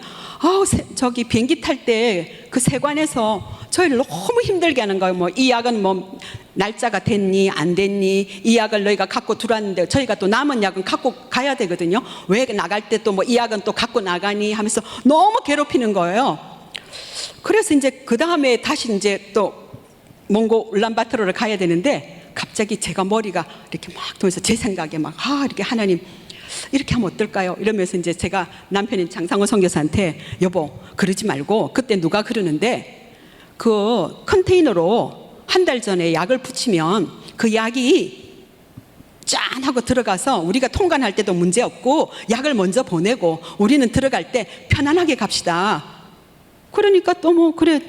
저기 비행기 탈 때 그 세관에서 저희를 너무 힘들게 하는 거예요. 뭐 이 약은 뭐 날짜가 됐니 안 됐니 이 약을 너희가 갖고 들어왔는데 저희가 또 남은 약은 갖고 가야 되거든요. 왜 나갈 때 또 뭐 이 약은 또 갖고 나가니 하면서 너무 괴롭히는 거예요. 그래서 이제 그 다음에 다시 이제 또 몽고 울란바토르를 가야 되는데 갑자기 제가 머리가 이렇게 막 돌면서 제 생각에 막 이렇게 하나님 이렇게 하면 어떨까요? 이러면서 이제 제가 남편인 장상호 선교사한테 여보 그러지 말고 그때 누가 그러는데 그 컨테이너로 한 달 전에 약을 붙이면 그 약이 짠 하고 들어가서 우리가 통관할 때도 문제 없고 약을 먼저 보내고 우리는 들어갈 때 편안하게 갑시다. 그러니까 또 뭐 그래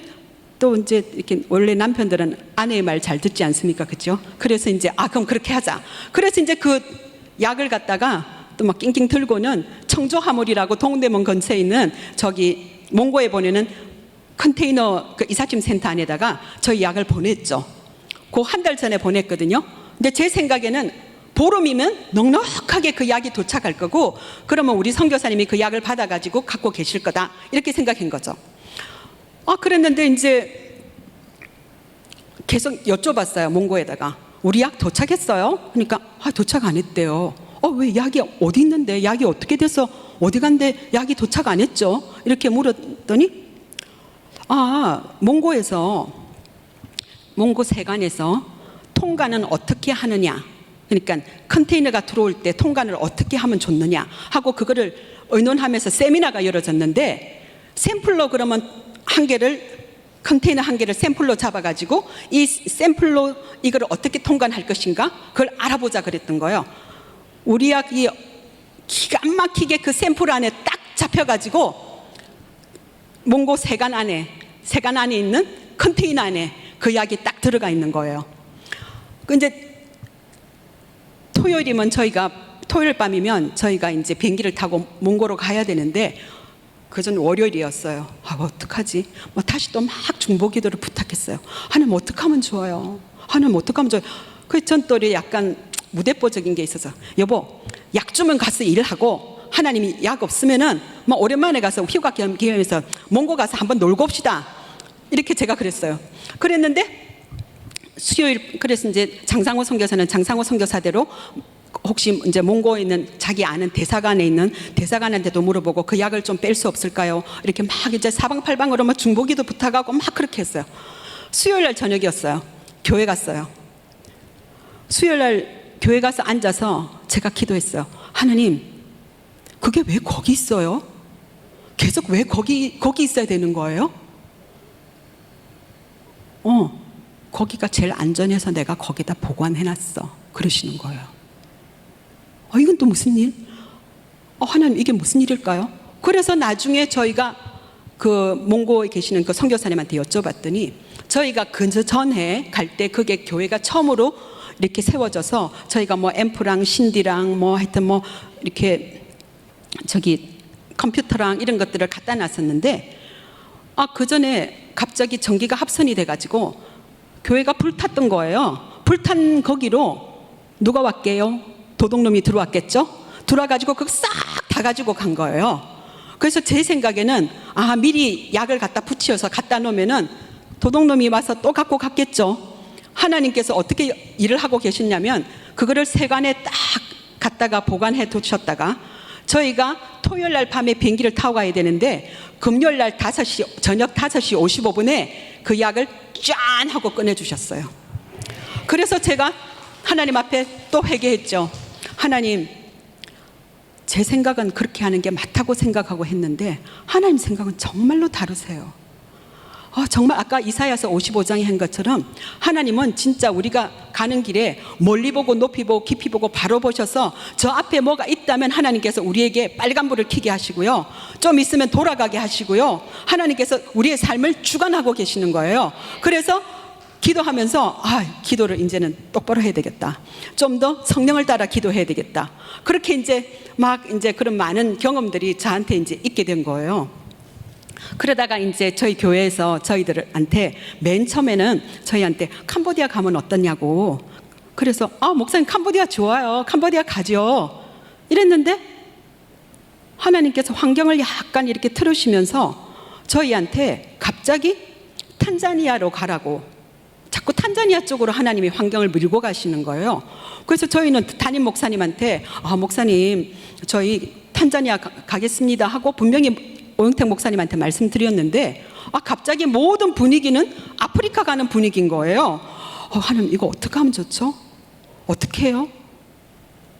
또 이제 이렇게 원래 남편들은 아내의 말 잘 듣지 않습니까? 그렇죠? 그래서 이제 그럼 그렇게 하자. 그래서 이제 그 약을 갖다가 또 막 낑낑 들고는 청조화물이라고 동대문 근처에 있는 저기 몽고에 보내는 컨테이너 그 이삿짐 센터 안에다가 저희 약을 보냈죠. 그 한 달 전에 보냈거든요. 근데 제 생각에는 보름이면 넉넉하게 그 약이 도착할 거고 그러면 우리 선교사님이 그 약을 받아가지고 갖고 계실 거다 이렇게 생각한 거죠. 그랬는데 이제 계속 여쭤봤어요. 몽고에다가 우리 약 도착했어요? 그러니까 도착 안 했대요. 왜 약이 어디 있는데 약이 어떻게 돼서 어디 간데 약이 도착 안 했죠? 이렇게 물었더니 몽고 세관에서 통관은 어떻게 하느냐, 그러니까 컨테이너가 들어올 때 통관을 어떻게 하면 좋느냐 하고 그거를 의논하면서 세미나가 열어졌는데 샘플로 그러면 컨테이너 한 개를 샘플로 잡아가지고 이 샘플로 이걸 어떻게 통관할 것인가 그걸 알아보자 그랬던 거예요. 우리 약이 기가 막히게 그 샘플 안에 딱 잡혀가지고 몽고 세관 안에 있는 컨테이너 안에 그 약이 딱 들어가 있는 거예요. 이제 토요일 밤이면 저희가 이제 비행기를 타고 몽고로 가야 되는데 그전 월요일이었어요. 어떡하지? 다시 또 막 중보기도를 부탁했어요. 하나님 어떡하면 좋아요? 하나님 어떡하면 좋아요? 그래서 전 또 약간 무대뽀적인 게 있어서 여보 약 주면 가서 일하고 하나님이 약 없으면은 뭐 오랜만에 가서 휴가 기념해서 몽고 가서 한번 놀고 옵시다. 이렇게 제가 그랬어요. 그랬는데 수요일 그래서 이제 장상호 선교사는 장상호 선교사대로 혹시 이제 몽고에 있는 자기 아는 대사관에 있는 대사관한테도 물어보고 그 약을 좀 뺄 수 없을까요? 이렇게 막 이제 사방팔방으로 막 중보기도 부탁하고 막 그렇게 했어요. 수요일 날 저녁이었어요. 교회 갔어요. 수요일 날 교회 가서 앉아서 제가 기도했어요. 하나님, 그게 왜 거기 있어요? 계속 왜 거기 있어야 되는 거예요? 거기가 제일 안전해서 내가 거기다 보관해놨어. 그러시는 거예요. 이건 또 무슨 일? 하나님, 이게 무슨 일일까요? 그래서 나중에 저희가 그 몽고에 계시는 그 선교사님한테 여쭤봤더니 저희가 그 전에 갈 때 그게 교회가 처음으로 이렇게 세워져서 저희가 뭐 앰프랑 신디랑 뭐 하여튼 뭐 이렇게 저기 컴퓨터랑 이런 것들을 갖다 놨었는데 그 전에 갑자기 전기가 합선이 돼가지고 교회가 불탔던 거예요. 불탄 거기로 누가 왔게요? 도둑놈이 들어왔겠죠? 들어와가지고 그거 싹 다 가지고 간 거예요. 그래서 제 생각에는 미리 약을 갖다 붙여서 갖다 놓으면은 도둑놈이 와서 또 갖고 갔겠죠. 하나님께서 어떻게 일을 하고 계셨냐면 그거를 세관에 딱 갖다가 보관해 두셨다가 저희가 토요일 날 밤에 비행기를 타고 가야 되는데 금요일 날 저녁 5시 55분에 그 약을 짠 하고 꺼내주셨어요. 그래서 제가 하나님 앞에 또 회개했죠. 하나님, 제 생각은 그렇게 하는 게 맞다고 생각하고 했는데 하나님 생각은 정말로 다르세요. 정말 아까 이사야서 55장에 한 것처럼 하나님은 진짜 우리가 가는 길에 멀리 보고 높이 보고 깊이 보고 바로 보셔서 저 앞에 뭐가 있다면 하나님께서 우리에게 빨간불을 켜게 하시고요, 좀 있으면 돌아가게 하시고요, 하나님께서 우리의 삶을 주관하고 계시는 거예요. 그래서 기도하면서 기도를 이제는 똑바로 해야 되겠다, 좀 더 성령을 따라 기도해야 되겠다, 그렇게 이제 그런 많은 경험들이 저한테 이제 있게 된 거예요. 그러다가 이제 저희 교회에서 저희들한테 맨 처음에는 저희한테 캄보디아 가면 어떠냐고, 그래서 목사님 캄보디아 좋아요, 캄보디아 가죠 이랬는데 하나님께서 환경을 약간 이렇게 틀으시면서 저희한테 갑자기 탄자니아로 가라고 자꾸 탄자니아 쪽으로 하나님이 환경을 밀고 가시는 거예요. 그래서 저희는 담임 목사님한테 목사님 저희 탄자니아 가겠습니다 하고 분명히 오영택 목사님한테 말씀드렸는데 갑자기 모든 분위기는 아프리카 가는 분위기인 거예요. 하나님, 이거 어떻게 하면 좋죠? 어떻게 해요?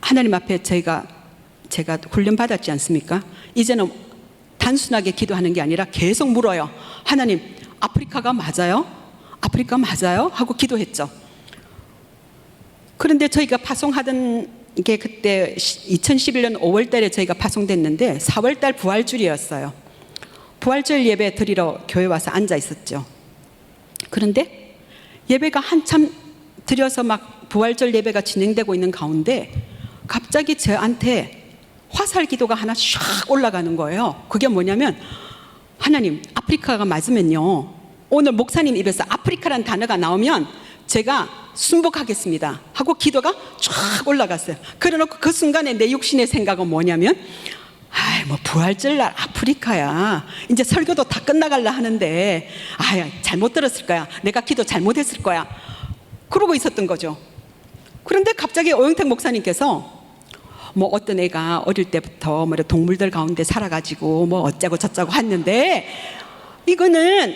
하나님 앞에 제가 훈련 받았지 않습니까? 이제는 단순하게 기도하는 게 아니라 계속 물어요. 하나님, 아프리카가 맞아요? 아프리카 맞아요? 하고 기도했죠. 그런데 저희가 파송하던 게 그때 2011년 5월 달에 저희가 파송됐는데 4월 달 부활주일이었어요. 부활절 예배 드리러 교회 와서 앉아 있었죠. 그런데 예배가 한참 드려서 막 부활절 예배가 진행되고 있는 가운데 갑자기 저한테 화살 기도가 하나 샥 올라가는 거예요. 그게 뭐냐면, 하나님, 아프리카가 맞으면요, 오늘 목사님 입에서 아프리카라는 단어가 나오면 제가 순복하겠습니다 하고 기도가 쫙 올라갔어요. 그래놓고 그 순간에 내 육신의 생각은 뭐냐면, 뭐 부활절날 아프리카야, 이제 설교도 다 끝나갈라 하는데 잘못 들었을 거야, 내가 기도 잘못했을 거야, 그러고 있었던 거죠. 그런데 갑자기 오영택 목사님께서 뭐 어떤 애가 어릴 때부터 뭐 동물들 가운데 살아가지고 뭐 어쩌고 저쩌고 했는데 이거는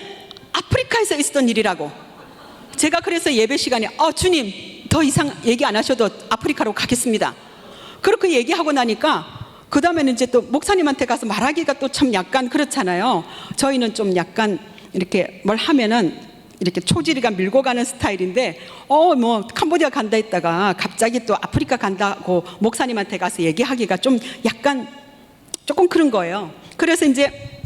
아프리카에서 있었던 일이라고. 제가 그래서 예배 시간에 주님 더 이상 얘기 안 하셔도 아프리카로 가겠습니다 그렇게 얘기하고 나니까 그 다음에는 이제 또 목사님한테 가서 말하기가 또 참 약간 그렇잖아요. 저희는 좀 약간 이렇게 뭘 하면은 이렇게 초지리가 밀고 가는 스타일인데 뭐 캄보디아 간다 했다가 갑자기 또 아프리카 간다고 목사님한테 가서 얘기하기가 좀 약간 조금 그런 거예요. 그래서 이제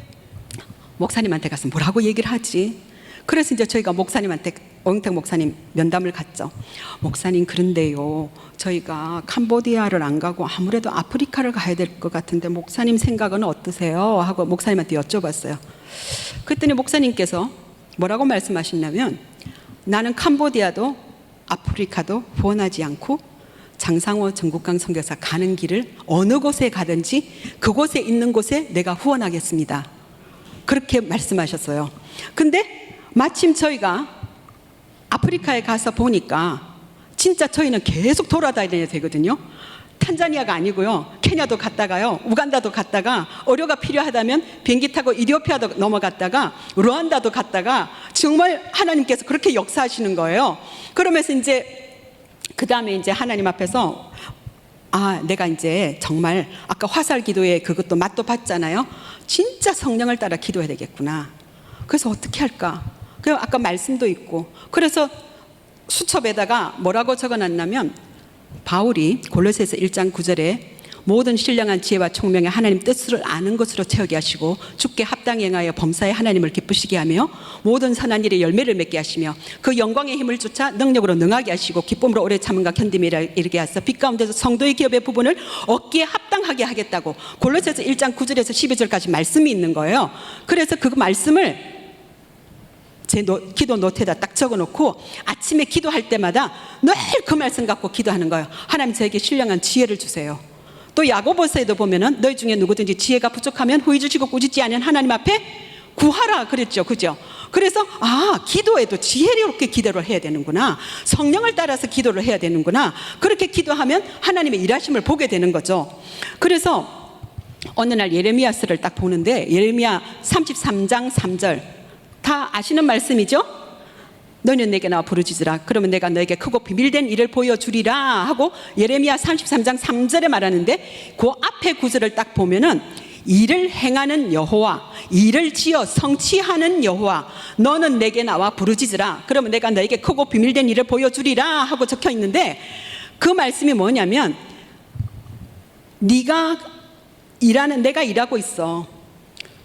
목사님한테 가서 뭐라고 얘기를 하지? 그래서 이제 저희가 목사님한테, 오영택 목사님 면담을 갔죠. 목사님, 그런데요, 저희가 캄보디아를 안 가고 아무래도 아프리카를 가야 될 것 같은데 목사님 생각은 어떠세요? 하고 목사님한테 여쭤봤어요. 그랬더니 목사님께서 뭐라고 말씀하셨냐면, 나는 캄보디아도 아프리카도 원하지 않고 장상호 전국강 선교사 가는 길을 어느 곳에 가든지 그곳에 있는 곳에 내가 후원하겠습니다. 그렇게 말씀하셨어요. 근데 마침 저희가 아프리카에 가서 보니까 진짜 저희는 계속 돌아다녀야 되거든요. 탄자니아가 아니고요. 케냐도 갔다가요. 우간다도 갔다가 어려가 필요하다면 비행기 타고 이디오피아도 넘어갔다가 루안다도 갔다가 정말 하나님께서 그렇게 역사하시는 거예요. 그러면서 이제 그 다음에 이제 하나님 앞에서 내가 이제 정말 아까 화살 기도에 그것도 맛도 봤잖아요. 진짜 성령을 따라 기도해야 되겠구나. 그래서 어떻게 할까? 그 아까 말씀도 있고 그래서 수첩에다가 뭐라고 적어놨냐면 바울이 골로새서 1장 9절에 모든 신령한 지혜와 총명에 하나님 뜻을 아는 것으로 채우게 하시고 주께 합당히 행하여 범사에 하나님을 기쁘시게 하며 모든 선한 일에 열매를 맺게 하시며 그 영광의 힘을 쫓아 능력으로 능하게 하시고 기쁨으로 오래 참음과 견딤에 이르게 하사 빛 가운데서 성도의 기업의 부분을 얻기에 합당하게 하겠다고 골로새서 1장 9절에서 12절까지 말씀이 있는 거예요. 그래서 그 말씀을 제 기도 노트에다 딱 적어놓고 아침에 기도할 때마다 늘 그 말씀 갖고 기도하는 거예요. 하나님 저에게 신령한 지혜를 주세요. 또 야고보서에도 보면은 너희 중에 누구든지 지혜가 부족하면 후히 주시고 꾸짖지 않은 하나님 앞에 구하라 그랬죠. 그죠? 그래서 기도에도 지혜롭게 기도를 해야 되는구나. 성령을 따라서 기도를 해야 되는구나. 그렇게 기도하면 하나님의 일하심을 보게 되는 거죠. 그래서 어느 날 예레미야서를 딱 보는데 예레미야 33장 3절 다 아시는 말씀이죠? 너는 내게 나와 부르짖으라. 그러면 내가 너에게 크고 비밀된 일을 보여주리라 하고 예레미야 33장 3절에 말하는데 그 앞에 구절을 딱 보면은 일을 행하는 여호와, 일을 지어 성취하는 여호와, 너는 내게 나와 부르짖으라. 그러면 내가 너에게 크고 비밀된 일을 보여주리라 하고 적혀 있는데 그 말씀이 뭐냐면 내가 일하고 있어.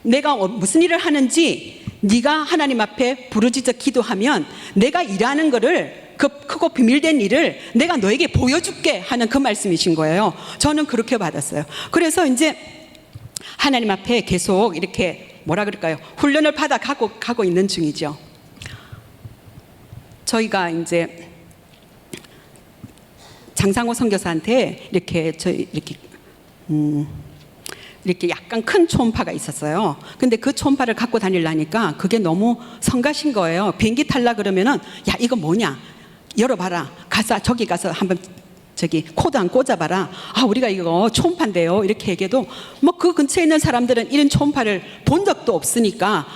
내가 무슨 일을 하는지 네가 하나님 앞에 부르짖어 기도하면 내가 일하는 거를 그 크고 비밀된 일을 내가 너에게 보여줄게 하는 그 말씀이신 거예요. 저는 그렇게 받았어요. 그래서 이제 하나님 앞에 계속 이렇게 뭐라 그럴까요? 훈련을 받아 가고 있는 중이죠. 저희가 이제 장상호 선교사한테 이렇게 이렇게 약간 큰 초음파가 있었어요. 근데 그 초음파를 갖고 다니려니까 그게 너무 성가신 거예요. 비행기 탈라 그러면은 야 이거 뭐냐 열어봐라. 저기 가서 한번 코드 안 꽂아봐라. 우리가 이거 초음파인데요. 이렇게 얘기해도 뭐 그 근처에 있는 사람들은 이런 초음파를 본 적도 없으니까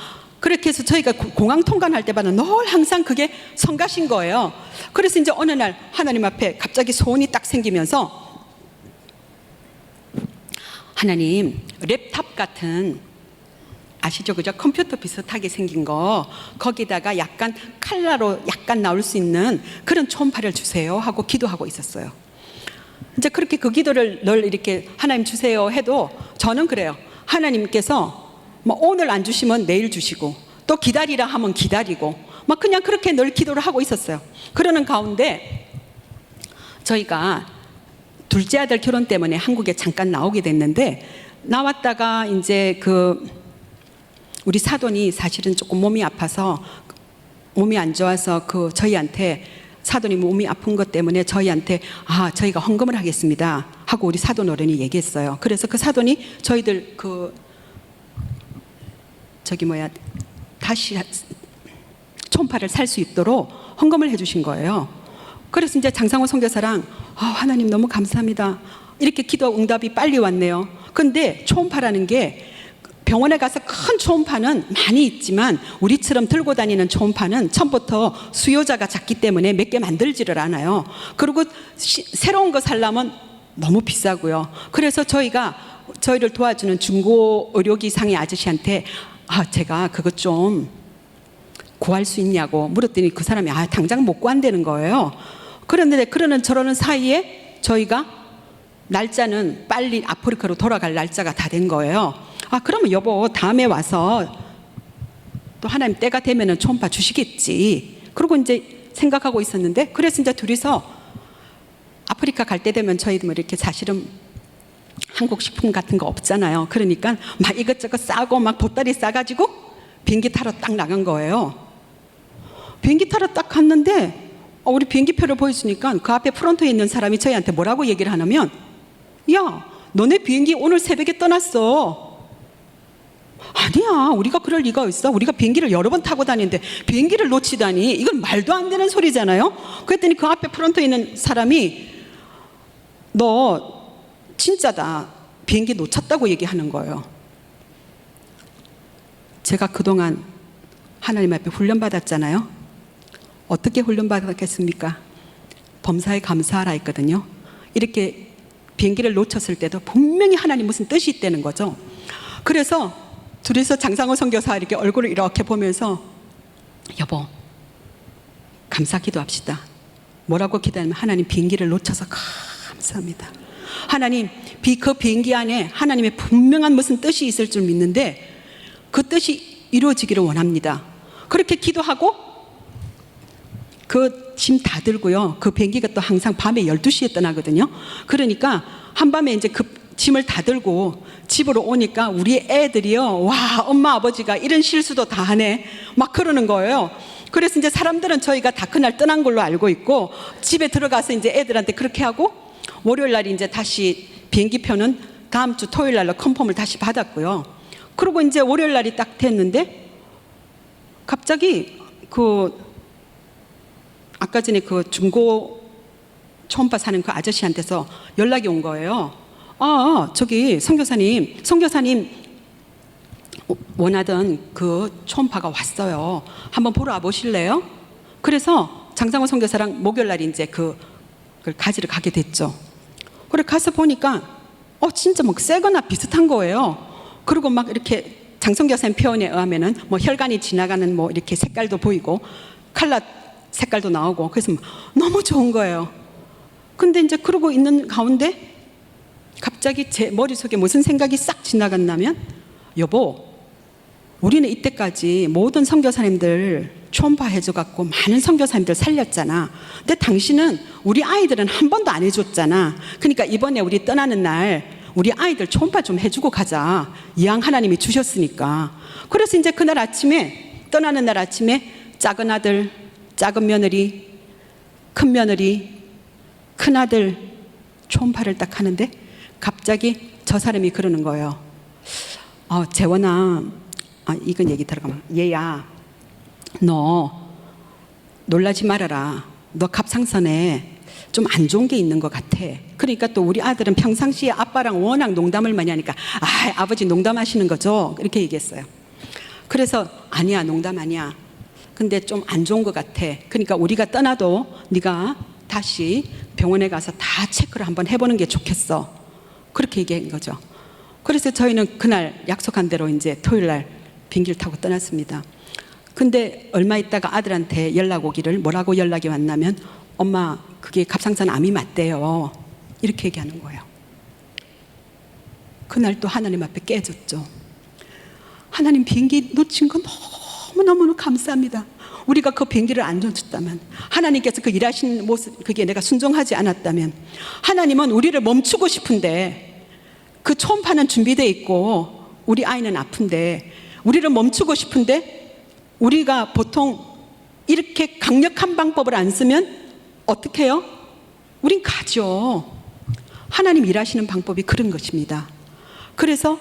그렇게 해서 저희가 공항 통관할 때마다 늘 항상 그게 성가신 거예요. 그래서 이제 어느 날 하나님 앞에 갑자기 소원이 딱 생기면서 하나님 랩탑 같은 아시죠? 그죠? 컴퓨터 비슷하게 생긴 거 거기다가 약간 칼라로 약간 나올 수 있는 그런 초음파를 주세요 하고 기도하고 있었어요. 이제 그렇게 그 기도를 늘 이렇게 하나님 주세요 해도 저는 그래요. 하나님께서 뭐 오늘 안 주시면 내일 주시고 또 기다리라 하면 기다리고 막 그냥 그렇게 늘 기도를 하고 있었어요. 그러는 가운데 저희가 둘째 아들 결혼 때문에 한국에 잠깐 나오게 됐는데 나왔다가 이제 우리 사돈이 사실은 조금 몸이 아파서 몸이 안 좋아서 저희한테 사돈이 몸이 아픈 것 때문에 저희한테 저희가 헌금을 하겠습니다 하고 우리 사돈 어른이 얘기했어요. 그래서 그 사돈이 저희들 다시 초음파를 살 수 있도록 헌금을 해주신 거예요. 그래서 이제 장상호 선교사랑 하나님 너무 감사합니다. 이렇게 기도 응답이 빨리 왔네요. 근데 초음파라는 게 병원에 가서 큰 초음파는 많이 있지만 우리처럼 들고 다니는 초음파는 처음부터 수요자가 작기 때문에 몇 개 만들지를 않아요. 그리고 새로운 거 살려면 너무 비싸고요. 그래서 저희를 도와주는 중고 의료기상의 아저씨한테 제가 그것 좀 구할 수 있냐고 물었더니 그 사람이 당장 못 구한다는 거예요. 그런데 그러는 저러는 사이에 저희가 날짜는 빨리 아프리카로 돌아갈 날짜가 다 된 거예요. 그러면 여보 다음에 와서 또 하나님 때가 되면은 초음파 주시겠지. 그러고 이제 생각하고 있었는데 그래서 이제 둘이서 아프리카 갈 때 되면 저희도 뭐 이렇게 사실은 한국 식품 같은 거 없잖아요. 그러니까 막 이것저것 싸고 막 보따리 싸가지고 비행기 타러 딱 나간 거예요. 비행기 타러 딱 갔는데 우리 비행기표를 보여주니까 그 앞에 프론트에 있는 사람이 저희한테 뭐라고 얘기를 하냐면, 야, 너네 비행기 오늘 새벽에 떠났어. 아니야, 우리가 그럴 리가 있어. 우리가 비행기를 여러 번 타고 다니는데 비행기를 놓치다니, 이건 말도 안 되는 소리잖아요. 그랬더니 그 앞에 프론트에 있는 사람이, 너 진짜다, 비행기 놓쳤다고 얘기하는 거예요. 제가 그동안 하나님 앞에 훈련받았잖아요. 어떻게 훈련받았겠습니까? 범사에 감사하라 했거든요. 이렇게 비행기를 놓쳤을 때도 분명히 하나님 무슨 뜻이 있다는 거죠. 그래서 둘이서 장상호 선교사 이렇게 얼굴을 이렇게 보면서, 여보, 감사 기도합시다. 뭐라고 기도하면, 하나님 비행기를 놓쳐서 감사합니다. 하나님, 그 비행기 안에 하나님의 분명한 무슨 뜻이 있을 줄 믿는데 그 뜻이 이루어지기를 원합니다. 그렇게 기도하고 그 짐 다 들고요. 그 비행기가 또 항상 밤에 12시에 떠나거든요. 그러니까 한밤에 이제 그 짐을 다 들고 집으로 오니까 우리 애들이요, 와, 엄마 아버지가 이런 실수도 다 하네, 막 그러는 거예요. 그래서 이제 사람들은 저희가 다 그날 떠난 걸로 알고 있고, 집에 들어가서 이제 애들한테 그렇게 하고, 월요일 날이 이제 다시 비행기표는 다음 주 토요일 날로 컨펌을 다시 받았고요. 그리고 이제 월요일 날이 딱 됐는데 갑자기 아까 전에 그 중고 초음파 사는 그 아저씨한테서 연락이 온 거예요. 저기 선교사님 원하던 그 초음파가 왔어요. 한번 보러 와보실래요? 그래서 장상호 선교사랑 목요일 날 이제 그걸 가지러 가게 됐죠. 그래 가서 보니까 진짜 뭐 새거나 비슷한 거예요. 그리고 막 이렇게 장선교사님 표현에 의하면은 뭐 혈관이 지나가는 뭐 이렇게 색깔도 보이고 칼라 색깔도 나오고, 그래서 너무 좋은 거예요. 근데 이제 그러고 있는 가운데 갑자기 제 머릿속에 무슨 생각이 싹 지나갔냐면, 여보, 우리는 이때까지 모든 선교사님들 초음파 해줘갖고 많은 선교사님들 살렸잖아. 근데 당신은 우리 아이들은 한 번도 안 해줬잖아. 그러니까 이번에 우리 떠나는 날 우리 아이들 초음파 좀 해주고 가자. 이왕 하나님이 주셨으니까. 그래서 이제 그날 아침에, 떠나는 날 아침에 작은 아들, 작은 며느리, 큰 며느리, 큰 아들 초음파를 딱 하는데 갑자기 저 사람이 그러는 거예요. 재원아, 이건 얘기 들어가면, 얘야, 너 놀라지 말아라. 너 갑상선에 좀 안 좋은 게 있는 것 같아. 그러니까 또 우리 아들은 평상시에 아빠랑 워낙 농담을 많이 하니까, 아버지 농담하시는 거죠? 이렇게 얘기했어요. 그래서 아니야, 농담 아니야. 근데 좀 안 좋은 것 같아. 그러니까 우리가 떠나도 네가 다시 병원에 가서 다 체크를 한번 해보는 게 좋겠어. 그렇게 얘기한 거죠. 그래서 저희는 그날 약속한 대로 이제 토요일 날 비행기를 타고 떠났습니다. 근데 얼마 있다가 아들한테 연락 오기를, 뭐라고 연락이 왔냐면, 엄마, 그게 갑상선 암이 맞대요. 이렇게 얘기하는 거예요. 그날 또 하나님 앞에 깨졌죠. 하나님, 비행기 놓친 거 너무너무 감사합니다. 우리가 그 비행기를 안 놓쳤다면, 하나님께서 그 일하신 모습, 그게 내가 순종하지 않았다면, 하나님은 우리를 멈추고 싶은데, 그 초음파는 준비되어 있고 우리 아이는 아픈데, 우리를 멈추고 싶은데 우리가 보통 이렇게 강력한 방법을 안 쓰면 어떻게 해요? 우린 가죠. 하나님 일하시는 방법이 그런 것입니다. 그래서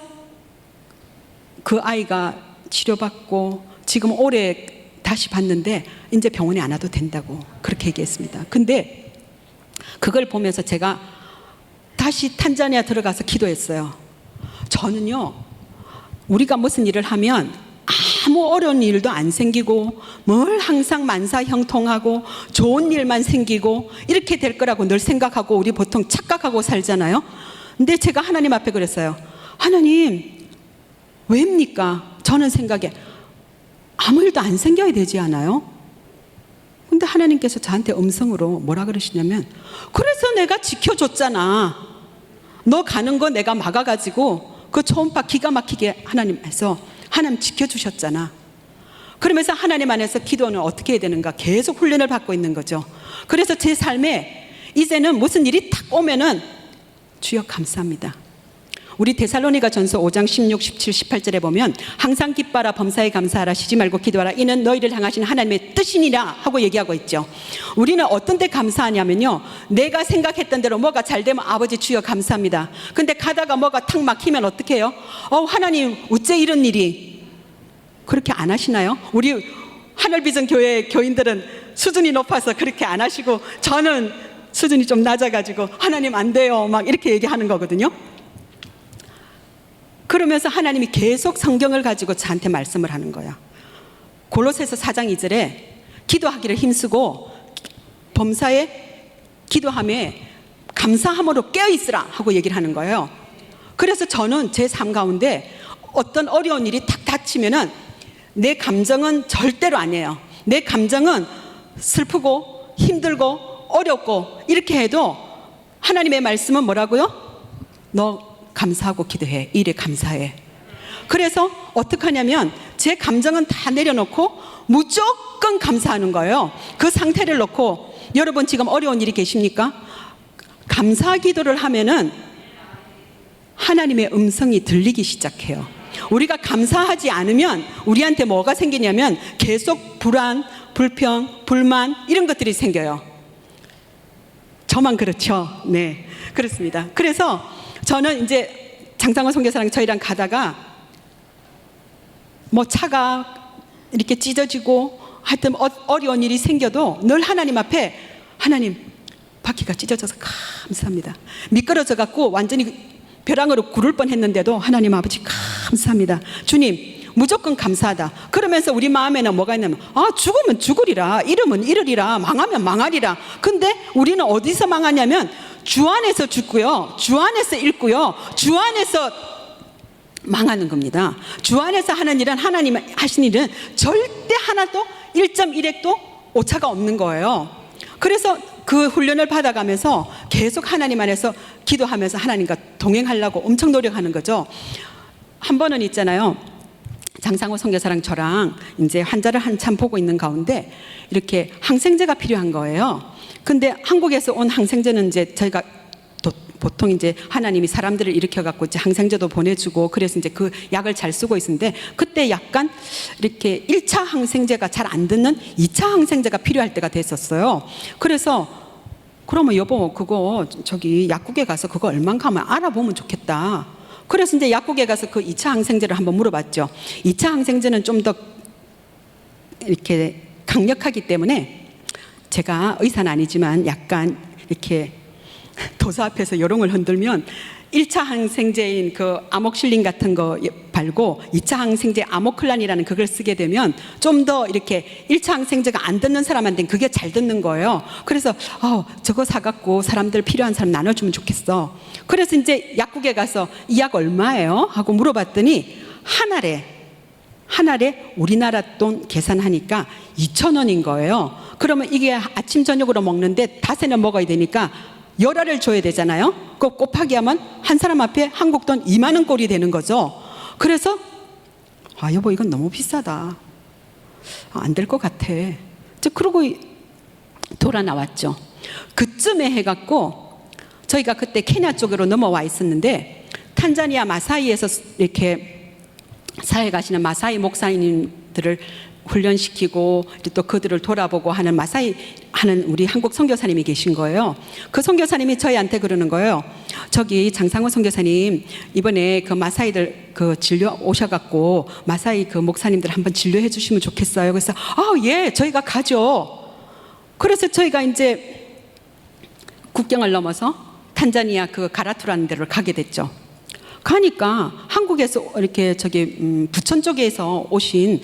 그 아이가 치료받고 지금 올해 다시 봤는데 이제 병원에 안 와도 된다고 그렇게 얘기했습니다. 근데 그걸 보면서 제가 다시 탄자니아 들어가서 기도했어요. 저는요, 우리가 무슨 일을 하면 아무 어려운 일도 안 생기고 뭘 항상 만사형통하고 좋은 일만 생기고 이렇게 될 거라고 늘 생각하고 우리 보통 착각하고 살잖아요. 근데 제가 하나님 앞에 그랬어요. 하나님, 왜입니까? 저는 생각에 아무 일도 안 생겨야 되지 않아요? 근데 하나님께서 저한테 음성으로 뭐라 그러시냐면, 그래서 내가 지켜줬잖아. 너 가는 거 내가 막아가지고 그 초음파 기가 막히게 하나님께서 하나님 지켜주셨잖아. 그러면서 하나님 안에서 기도는 어떻게 해야 되는가 계속 훈련을 받고 있는 거죠. 그래서 제 삶에 이제는 무슨 일이 탁 오면은 주여 감사합니다. 우리 데살로니가 전서 5장 16, 17, 18절에 보면 항상 기뻐하라 범사에 감사하라 쉬지 말고 기도하라 이는 너희를 향하신 하나님의 뜻이니라 하고 얘기하고 있죠. 우리는 어떤 데 감사하냐면요, 내가 생각했던 대로 뭐가 잘 되면 아버지 주여 감사합니다. 근데 가다가 뭐가 탁 막히면 어떻게 해요? 하나님 어째 이런 일이, 그렇게 안 하시나요? 우리 하늘비전 교회 교인들은 수준이 높아서 그렇게 안 하시고, 저는 수준이 좀 낮아가지고 하나님 안 돼요 막 이렇게 얘기하는 거거든요. 그러면서 하나님이 계속 성경을 가지고 저한테 말씀을 하는 거야. 골로새서 4장 2절에 기도하기를 힘쓰고 범사에 기도함에 감사함으로 깨어있으라 하고 얘기를 하는 거예요. 그래서 저는 제 삶 가운데 어떤 어려운 일이 탁 닥치면은 내 감정은 절대로 아니에요. 내 감정은 슬프고 힘들고 어렵고 이렇게 해도 하나님의 말씀은 뭐라고요? 너 감사하고 기도해. 일에 감사해. 그래서 어떻게 하냐면 제 감정은 다 내려놓고 무조건 감사하는 거예요. 그 상태를 놓고, 여러분 지금 어려운 일이 계십니까? 감사 기도를 하면은 하나님의 음성이 들리기 시작해요. 우리가 감사하지 않으면 우리한테 뭐가 생기냐면 계속 불안, 불평, 불만 이런 것들이 생겨요. 저만 그렇죠? 네, 그렇습니다. 그래서 저는 이제 장상원 선교사랑 저희랑 가다가 뭐 차가 이렇게 찢어지고 하여튼 어려운 일이 생겨도 늘 하나님 앞에, 하나님 바퀴가 찢어져서 감사합니다. 미끄러져 갖고 완전히 벼랑으로 구를 뻔했는데도 하나님 아버지 감사합니다. 주님 무조건 감사하다. 그러면서 우리 마음에는 뭐가 있냐면 죽으면 죽으리라, 이러면 이르리라, 망하면 망하리라. 근데 우리는 어디서 망하냐면 주 안에서 죽고요, 주 안에서 잃고요, 주 안에서 망하는 겁니다. 주 안에서 하는 일은, 하나님 하신 일은 절대 하나도 1.1핵도 오차가 없는 거예요. 그래서 그 훈련을 받아가면서 계속 하나님 안에서 기도하면서 하나님과 동행하려고 엄청 노력하는 거죠. 한 번은 있잖아요, 장상호 선교사랑 저랑 이제 환자를 한참 보고 있는 가운데 이렇게 항생제가 필요한 거예요. 근데 한국에서 온 항생제는 이제 저희가 보통 이제 하나님이 사람들을 일으켜갖고 이제 항생제도 보내주고 그래서 이제 그 약을 잘 쓰고 있었는데, 그때 약간 이렇게 1차 항생제가 잘 안 듣는 2차 항생제가 필요할 때가 됐었어요. 그래서 그러면 여보 그거 저기 약국에 가서 그거 얼만가 하면 알아보면 좋겠다. 그래서 이제 약국에 가서 그 2차 항생제를 한번 물어봤죠. 2차 항생제는 좀 더 이렇게 강력하기 때문에, 제가 의사는 아니지만 약간 이렇게 도서 앞에서 요롱을 흔들면 1차 항생제인 그 아목실린 같은 거 발고 2차 항생제 아모클란이라는 그걸 쓰게 되면 좀 더 이렇게 1차 항생제가 안 듣는 사람한테는 그게 잘 듣는 거예요. 그래서 저거 사갖고 사람들 필요한 사람 나눠주면 좋겠어. 그래서 이제 약국에 가서 이 약 얼마예요? 하고 물어봤더니 한 알에 우리나라 돈 계산하니까 2,000원인 거예요. 그러면 이게 아침 저녁으로 먹는데 닷새는 먹어야 되니까 10알을 줘야 되잖아요. 그거 곱하기 하면 한 사람 앞에 한국 돈 2만 원 꼴이 되는 거죠. 그래서 여보 이건 너무 비싸다, 안 될 것 같아. 그러고 돌아 나왔죠. 그쯤에 해갖고 저희가 그때 케냐 쪽으로 넘어와 있었는데, 탄자니아 마사이에서 이렇게 사회 가시는 마사이 목사님들을 훈련시키고 또 그들을 돌아보고 하는 마사이 하는 우리 한국 선교사님이 계신 거예요. 그 선교사님이 저희한테 그러는 거예요. 저기 장상호 선교사님 이번에 그 마사이들 그 진료 오셔갖고 마사이 그 목사님들 한번 진료해 주시면 좋겠어요. 그래서 예 저희가 가죠. 그래서 저희가 이제 국경을 넘어서 탄자니아 그 가라투라는 데를 가게 됐죠. 가니까 한국에서 이렇게 저기 부천 쪽에서 오신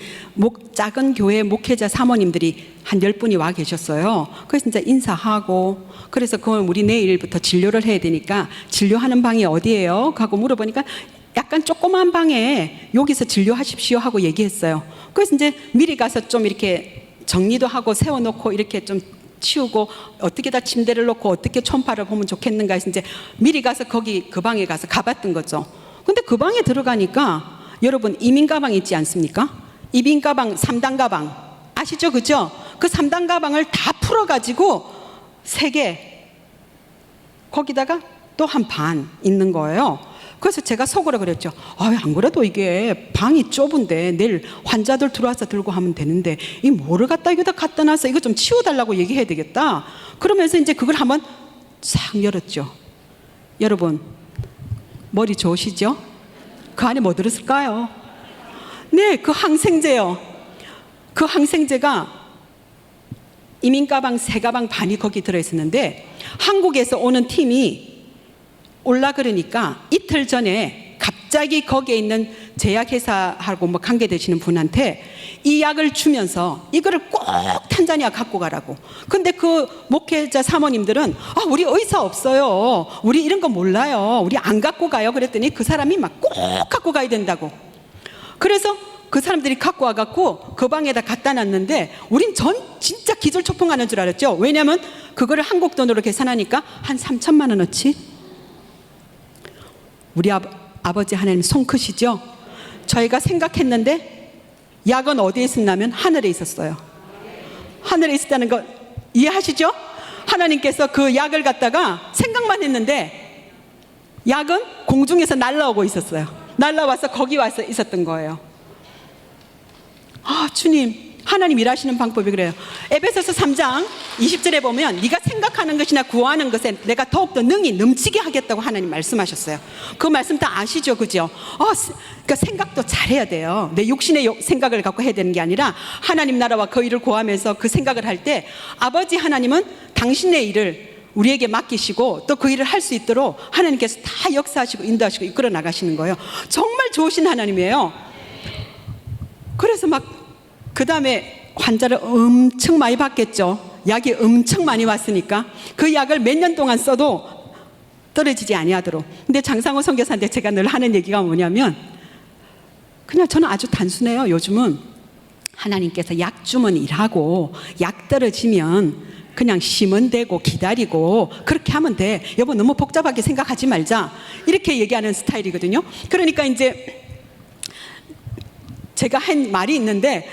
작은 교회 목회자 사모님들이 한 10분이 와 계셨어요. 그래서 이제 인사하고, 그래서 그걸 우리 내일부터 진료를 해야 되니까 진료하는 방이 어디예요? 하고 물어보니까 약간 조그만 방에 여기서 진료하십시오 하고 얘기했어요. 그래서 이제 미리 가서 좀 이렇게 정리도 하고 세워놓고 이렇게 좀 치우고 어떻게 침대를 놓고 어떻게 촌파를 보면 좋겠는가 해서 이제 미리 가서 거기 그 방에 가서 가봤던 거죠. 근데 그 방에 들어가니까 여러분 이민 가방 있지 않습니까? 이민 가방 3단 가방 아시죠? 그죠? 그 3단 가방을 다 풀어가지고 3개 거기다가 또 한 반 있는 거예요. 그래서 제가 속으로 그랬죠. 안 그래도 이게 방이 좁은데 내일 환자들 들어와서 들고 하면 되는데 이 뭐를 갖다 여기다 갖다 놔서 이거 좀 치워달라고 얘기해야 되겠다. 그러면서 이제 그걸 한번 싹 열었죠. 여러분 머리 좋으시죠? 그 안에 뭐 들었을까요? 네, 그 항생제요. 그 항생제가 이민가방 3가방 반이 거기 들어있었는데 한국에서 오는 팀이 올라 그러니까 이틀 전에 갑자기 거기에 있는 제약회사하고 뭐 관계되시는 분한테 이 약을 주면서 이거를 꼭 탄자니아 갖고 가라고. 근데 그 목회자 사모님들은 우리 의사 없어요. 우리 이런 거 몰라요. 우리 안 갖고 가요. 그랬더니 그 사람이 막 꼭 갖고 가야 된다고. 그래서 그 사람들이 갖고 와갖고 그 방에다 갖다 놨는데 우린 진짜 기절초풍하는 줄 알았죠. 왜냐하면 그거를 한국 돈으로 계산하니까 한 3천만 원어치. 우리 아버지 하나님 손 크시죠? 저희가 생각했는데 약은 어디에 있었냐면 하늘에 있었어요. 하늘에 있었다는 거 이해하시죠? 하나님께서 그 약을 갖다가 생각만 했는데 약은 공중에서 날라오고 있었어요. 날라와서 거기 와서 있었던 거예요. 주님, 하나님 일하시는 방법이 그래요. 에베소서 3장 20절에 보면 네가 생각하는 것이나 구하는 것에 내가 더욱더 능히 넘치게 하겠다고 하나님 말씀하셨어요. 그 말씀 다 아시죠? 그죠? 그러니까 생각도 잘해야 돼요. 내 육신의 생각을 갖고 해야 되는 게 아니라 하나님 나라와 그 일을 구하면서 그 생각을 할 때 아버지 하나님은 당신의 일을 우리에게 맡기시고 또 그 일을 할 수 있도록 하나님께서 다 역사하시고 인도하시고 이끌어 나가시는 거예요. 정말 좋으신 하나님이에요. 그래서 막 그 다음에 환자를 엄청 많이 받겠죠. 약이 엄청 많이 왔으니까 그 약을 몇 년 동안 써도 떨어지지 아니하도록. 근데 장상호 선교사한테 제가 늘 하는 얘기가 뭐냐면 그냥 저는 아주 단순해요. 요즘은 하나님께서 약 주면 일하고 약 떨어지면 그냥 쉬면 되고 기다리고 그렇게 하면 돼. 여보 너무 복잡하게 생각하지 말자. 이렇게 얘기하는 스타일이거든요. 그러니까 이제 제가 한 말이 있는데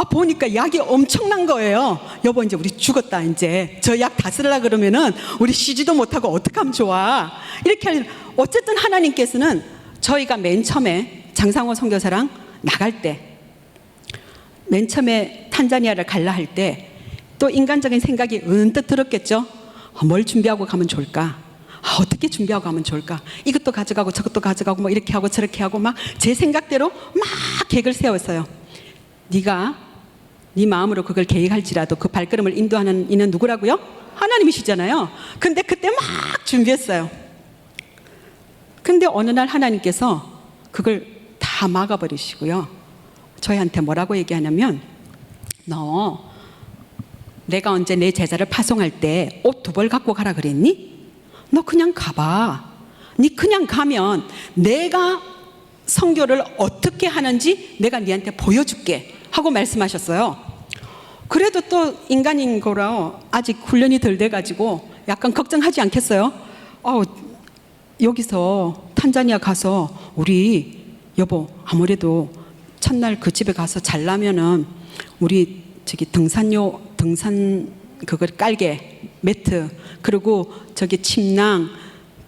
보니까 약이 엄청난 거예요. 여보 이제 우리 죽었다. 이제 저 약 다 쓰려고 그러면은 우리 쉬지도 못하고 어떡하면 좋아. 이렇게 어쨌든 하나님께서는 저희가 맨 처음에 장상호 선교사랑 나갈 때 맨 처음에 탄자니아를 갈라 할 때 또 인간적인 생각이 은뜻 들었겠죠. 뭘 준비하고 가면 좋을까? 어떻게 준비하고 가면 좋을까? 이것도 가져가고 저것도 가져가고 뭐 이렇게 하고 저렇게 하고 막 제 생각대로 막 계획을 세웠어요. 네가 네 마음으로 그걸 계획할지라도 그 발걸음을 인도하는 이는 누구라고요? 하나님이시잖아요. 근데 그때 막 준비했어요. 근데 어느 날 하나님께서 그걸 다 막아버리시고요. 저희한테 뭐라고 얘기하냐면 너 내가 언제 내 제자를 파송할 때 옷 2벌 갖고 가라 그랬니? 너 그냥 가봐. 네 그냥 가면 내가 선교를 어떻게 하는지 내가 네한테 보여줄게 하고 말씀하셨어요. 그래도 또 인간인 거라 아직 훈련이 덜 돼가지고 약간 걱정하지 않겠어요? 여기서 탄자니아 가서 우리 여보 아무래도 첫날 그 집에 가서 잘라면은 우리 저기 등산 그걸 깔게 매트 그리고 저기 침낭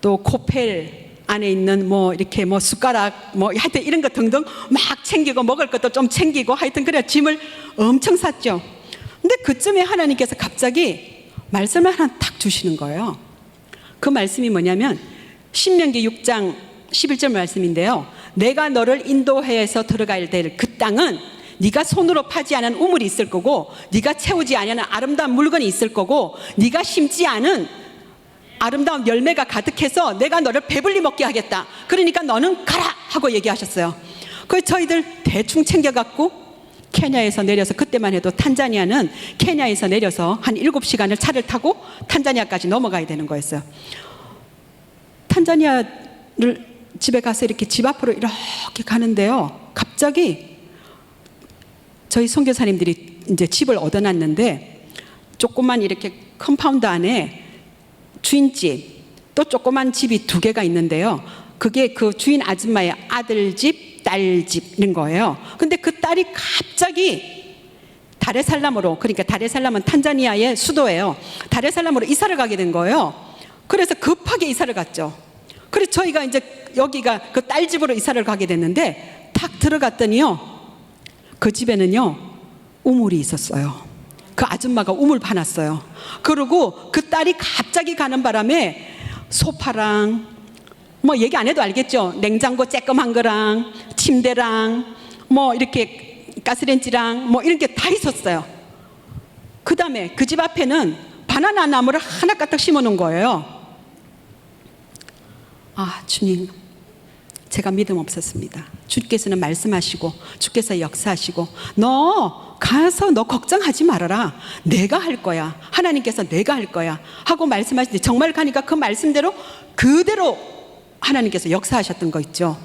또 코펠 안에 있는 뭐 이렇게 뭐 숟가락 뭐 하여튼 이런 거 등등 막 챙기고 먹을 것도 좀 챙기고 하여튼 그래 짐을 엄청 쌌죠. 근데 그쯤에 하나님께서 갑자기 말씀을 하나 탁 주시는 거예요. 그 말씀이 뭐냐면 신명기 6장 11절 말씀인데요. 내가 너를 인도해서 들어가야 될 그 땅은 네가 손으로 파지 않은 우물이 있을 거고 네가 채우지 않은 아름다운 물건이 있을 거고 네가 심지 않은 아름다운 열매가 가득해서 내가 너를 배불리 먹게 하겠다. 그러니까 너는 가라 하고 얘기하셨어요. 그래서 저희들 대충 챙겨갖고 케냐에서 내려서 그때만 해도 탄자니아는 케냐에서 내려서 한 7시간을 차를 타고 탄자니아까지 넘어가야 되는 거였어요. 탄자니아를 집에 가서 이렇게 집 앞으로 이렇게 가는데요. 갑자기 저희 선교사님들이 이제 집을 얻어놨는데 조그만 이렇게 컴파운드 안에 주인집 또 조그만 집이 2개가 있는데요. 그게 그 주인 아줌마의 아들 집, 딸 집인 거예요. 근데 그 딸이 갑자기 다레살람으로, 그러니까 다레살람은 탄자니아의 수도예요. 다레살람으로 이사를 가게 된 거예요. 그래서 급하게 이사를 갔죠. 그래서 저희가 이제 여기가 그 딸 집으로 이사를 가게 됐는데 탁 들어갔더니요, 그 집에는요 우물이 있었어요. 그 아줌마가 우물 파놨어요. 그리고 그 딸이 갑자기 가는 바람에 소파랑 뭐 얘기 안 해도 알겠죠. 냉장고 쬐끔한 거랑 침대랑 뭐 이렇게 가스레인지랑 뭐 이런 게 다 있었어요. 그 다음에 그 집 앞에는 바나나 나무를 하나 까딱 심어 놓은 거예요. 아, 주님, 제가 믿음 없었습니다. 주께서는 말씀하시고 주께서 역사하시고 너 가서 너 걱정하지 말아라, 내가 할 거야, 하나님께서 내가 할 거야 하고 말씀하시는데 정말 가니까 그 말씀대로 그대로 하나님께서 역사하셨던 거 있죠.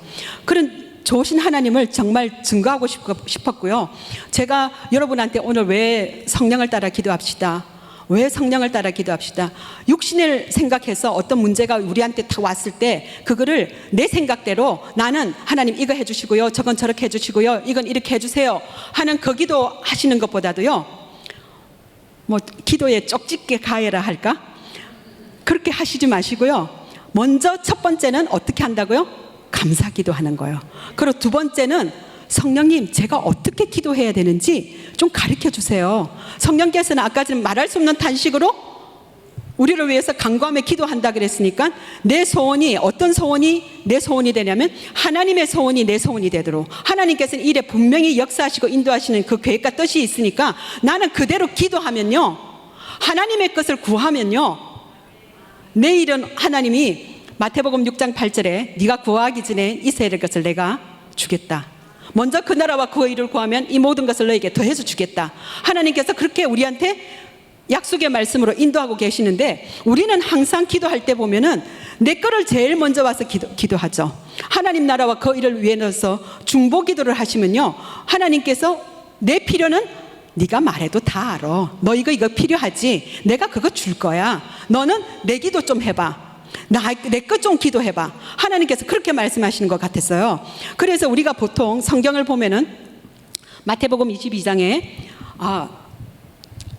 그런 좋으신 하나님을 정말 증거하고 싶었고요. 제가 여러분한테 오늘 왜 성령을 따라 기도합시다, 왜 성령을 따라 기도합시다, 육신을 생각해서 어떤 문제가 우리한테 다 왔을 때 그거를 내 생각대로 나는 하나님 이거 해주시고요, 저건 저렇게 해주시고요, 이건 이렇게 해주세요 하는 그 기도 하시는 것보다도요, 뭐 기도에 쪽집게 가해라 할까, 그렇게 하시지 마시고요, 먼저 첫 번째는 어떻게 한다고요? 감사 기도하는 거예요. 그리고 두 번째는 성령님, 제가 어떻게 기도해야 되는지 좀 가르쳐 주세요. 성령께서는 아까 전에 말할 수 없는 탄식으로 우리를 위해서 간구하며 기도한다 그랬으니까 내 소원이 어떤 소원이 내 소원이 되냐면 하나님의 소원이 내 소원이 되도록 하나님께서는 일에 분명히 역사하시고 인도하시는 그 계획과 뜻이 있으니까 나는 그대로 기도하면요, 하나님의 것을 구하면요, 내일은 하나님이 마태복음 6장 8절에 네가 구하기 전에 있어야 될 것을 내가 주겠다. 먼저 그 나라와 그 의를 구하면 이 모든 것을 너에게 더해서 주겠다. 하나님께서 그렇게 우리한테 약속의 말씀으로 인도하고 계시는데 우리는 항상 기도할 때 보면은 내 거를 제일 먼저 와서 기도하죠. 하나님 나라와 그 의를 위해서 중보 기도를 하시면요, 하나님께서 내 필요는 네가 말해도 다 알아. 너 이거 필요하지? 내가 그거 줄 거야. 너는 내 기도 좀 해봐. 내 것 좀 기도해봐. 하나님께서 그렇게 말씀하시는 것 같았어요. 그래서 우리가 보통 성경을 보면은 마태복음 22장에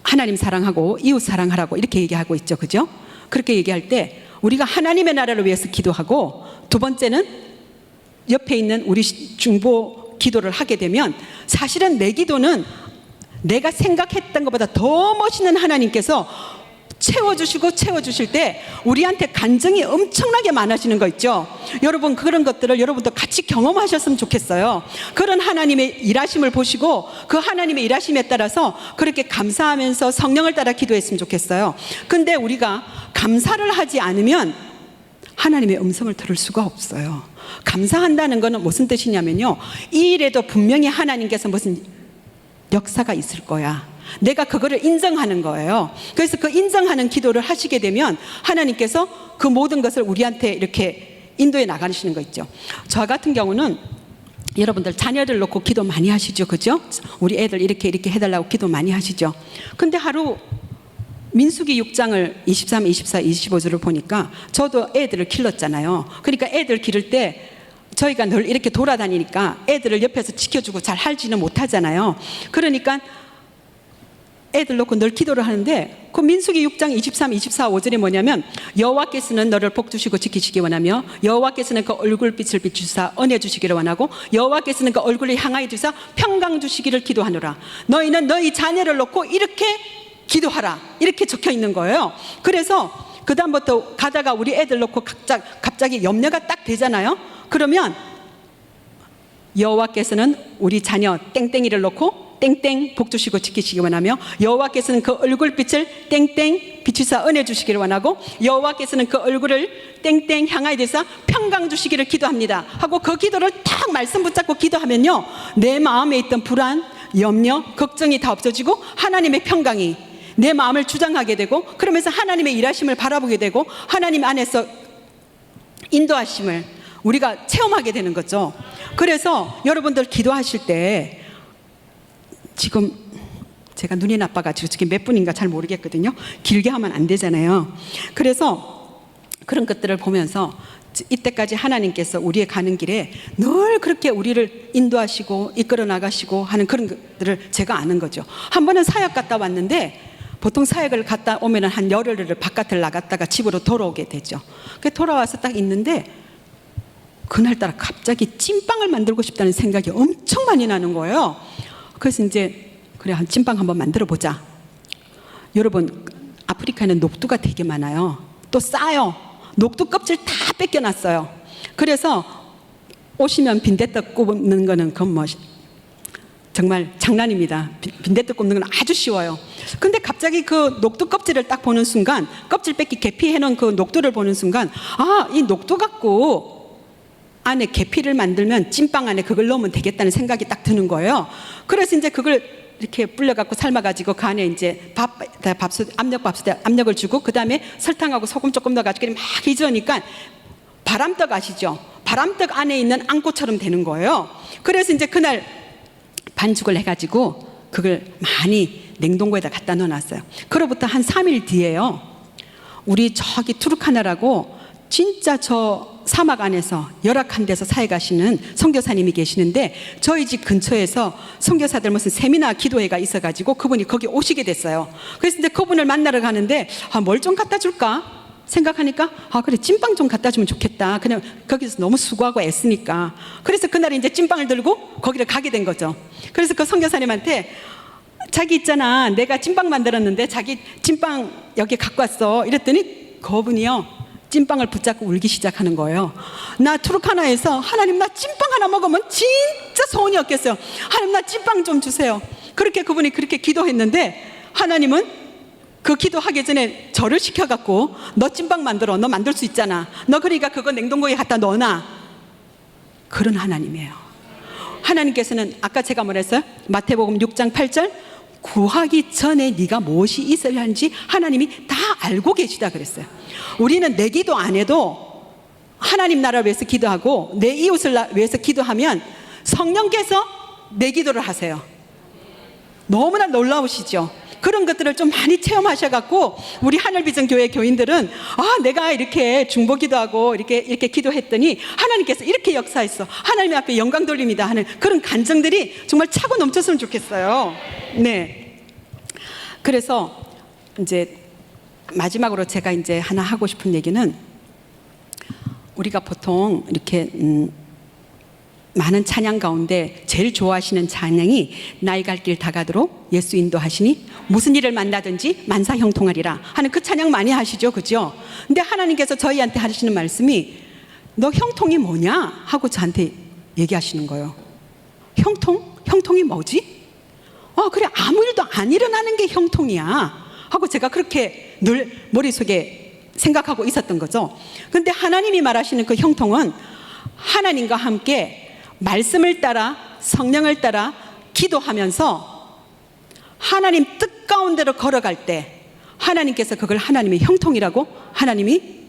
하나님 사랑하고 이웃 사랑하라고 이렇게 얘기하고 있죠, 그죠? 그렇게 얘기할 때 우리가 하나님의 나라를 위해서 기도하고 두 번째는 옆에 있는 우리 중보 기도를 하게 되면 사실은 내 기도는 내가 생각했던 것보다 더 멋있는 하나님께서 채워주실 때 우리한테 간증이 엄청나게 많아지는 거 있죠. 여러분, 그런 것들을 여러분도 같이 경험하셨으면 좋겠어요. 그런 하나님의 일하심을 보시고 그 하나님의 일하심에 따라서 그렇게 감사하면서 성령을 따라 기도했으면 좋겠어요. 근데 우리가 감사를 하지 않으면 하나님의 음성을 들을 수가 없어요. 감사한다는 것은 무슨 뜻이냐면요, 이 일에도 분명히 하나님께서 무슨 역사가 있을 거야, 내가 그거를 인정하는 거예요. 그래서 그 인정하는 기도를 하시게 되면 하나님께서 그 모든 것을 우리한테 이렇게 인도해 나가시는 거 있죠. 저 같은 경우는 여러분들 자녀들 놓고 기도 많이 하시죠, 그죠? 우리 애들 이렇게 해달라고 기도 많이 하시죠. 근데 하루 민수기 6장을 23, 24, 25절을 보니까 저도 애들을 길렀잖아요. 그러니까 애들 기를 때 저희가 늘 이렇게 돌아다니니까 애들을 옆에서 지켜주고 잘 할지는 못하잖아요. 그러니까 애들 놓고 늘 기도를 하는데 그 민수기 6장 23, 24, 5절이 뭐냐면 여호와께서는 너를 복주시고 지키시기 원하며 여호와께서는 그 얼굴빛을 비추사 은혜 주시기를 원하고 여호와께서는 그 얼굴을 향하여 주사 평강 주시기를 기도하노라. 너희는 너희 자녀를 놓고 이렇게 기도하라, 이렇게 적혀 있는 거예요. 그래서 그 다음부터 가다가 우리 애들 놓고 갑자기 염려가 딱 되잖아요. 그러면 여호와께서는 우리 자녀 땡땡이를 놓고 땡땡 복 주시고 지키시기 원하며 여호와께서는 그 얼굴빛을 땡땡 비추사 은혜 주시기를 원하고 여호와께서는 그 얼굴을 땡땡 향하여 대사 평강 주시기를 기도합니다 하고 그 기도를 딱 말씀 붙잡고 기도하면요, 내 마음에 있던 불안, 염려, 걱정이 다 없어지고 하나님의 평강이 내 마음을 주장하게 되고 그러면서 하나님의 일하심을 바라보게 되고 하나님 안에서 인도하심을 우리가 체험하게 되는 거죠. 그래서 여러분들 기도하실 때 지금 제가 눈이 나빠가지고 지금 몇 분인가 잘 모르겠거든요. 길게 하면 안 되잖아요. 그래서 그런 것들을 보면서 이때까지 하나님께서 우리의 가는 길에 늘 그렇게 우리를 인도하시고 이끌어 나가시고 하는 그런 것들을 제가 아는 거죠. 한 번은 사역 갔다 왔는데 보통 사역을 갔다 오면 한 열흘을 바깥을 나갔다가 집으로 돌아오게 되죠. 돌아와서 딱 있는데 그날따라 갑자기 찐빵을 만들고 싶다는 생각이 엄청 많이 나는 거예요. 그래서 이제 그래, 한 찐빵 한번 만들어 보자. 여러분, 아프리카에는 녹두가 되게 많아요. 또 싸요. 녹두 껍질 다 뺏겨놨어요. 그래서 오시면 빈대떡 굽는 거는 그건 뭐 정말 장난입니다. 빈대떡 굽는 건 아주 쉬워요. 근데 갑자기 그 녹두 껍질을 딱 보는 순간, 껍질 뺏기 계피해 놓은 그 녹두를 보는 순간, 아, 이 녹두 갖고 안에 계피를 만들면 찐빵 안에 그걸 넣으면 되겠다는 생각이 딱 드는 거예요. 그래서 이제 그걸 이렇게 불려갖고 삶아가지고 그 안에 이제 압력밥솥에 압력을 주고 그 다음에 설탕하고 소금 조금 넣어가지고 막 휘저으니까 바람떡 아시죠? 바람떡 안에 있는 앙꼬처럼 되는 거예요. 그래서 이제 그날 반죽을 해가지고 그걸 많이 냉동고에다 갖다 넣어놨어요. 그로부터 한 3일 뒤에요. 우리 저기 투르카나라고 진짜 저 사막 안에서 열악한 데서 사회 가시는 선교사님이 계시는데 저희 집 근처에서 선교사들 무슨 세미나 기도회가 있어가지고 그분이 거기 오시게 됐어요. 그래서 이제 그분을 만나러 가는데 뭘 좀 갖다 줄까 생각하니까 그래, 찐빵 좀 갖다 주면 좋겠다. 그냥 거기서 너무 수고하고 애쓰니까. 그래서 그날 이제 찐빵을 들고 거기를 가게 된 거죠. 그래서 그 선교사님한테 자기 있잖아, 내가 찐빵 만들었는데 자기 찐빵 여기 갖고 왔어 이랬더니 그분이요 찐빵을 붙잡고 울기 시작하는 거예요. 나 투르카나에서 하나님, 나 찐빵 하나 먹으면 진짜 소원이 없겠어요. 하나님, 나 찐빵 좀 주세요. 그렇게 그분이 그렇게 기도했는데 하나님은 그 기도하기 전에 저를 시켜갖고 너 찐빵 만들어. 너 만들 수 있잖아. 너 그러니까 그거 냉동고에 갖다 넣어놔. 그런 하나님이에요. 하나님께서는 아까 제가 뭐랬어요? 마태복음 6장 8절 구하기 전에 네가 무엇이 있어야 하는지 하나님이 다 알고 계시다 그랬어요. 우리는 내 기도 안 해도 하나님 나라를 위해서 기도하고 내 이웃을 위해서 기도하면 성령께서 내 기도를 하세요. 너무나 놀라우시죠? 그런 것들을 좀 많이 체험하셔갖고 우리 하늘비전교회 교인들은 내가 이렇게 중보기도하고 이렇게 기도했더니 하나님께서 이렇게 역사했어. 하나님 앞에 영광 돌립니다 하는 그런 간증들이 정말 차고 넘쳤으면 좋겠어요. 네. 그래서 이제 마지막으로 제가 이제 하나 하고 싶은 얘기는 우리가 보통 이렇게 많은 찬양 가운데 제일 좋아하시는 찬양이 나의 갈 길 다가도록 예수 인도하시니 무슨 일을 만나든지 만사 형통하리라 하는 그 찬양 많이 하시죠, 그죠? 근데 하나님께서 저희한테 하시는 말씀이 너 형통이 뭐냐 하고 저한테 얘기하시는 거예요. 형통? 형통이 뭐지? 그래, 아무 일도 안 일어나는 게 형통이야 하고 제가 그렇게 늘 머릿속에 생각하고 있었던 거죠. 근데 하나님이 말하시는 그 형통은 하나님과 함께 말씀을 따라 성령을 따라 기도하면서 하나님 뜻 가운데로 걸어갈 때 하나님께서 그걸 하나님의 형통이라고 하나님이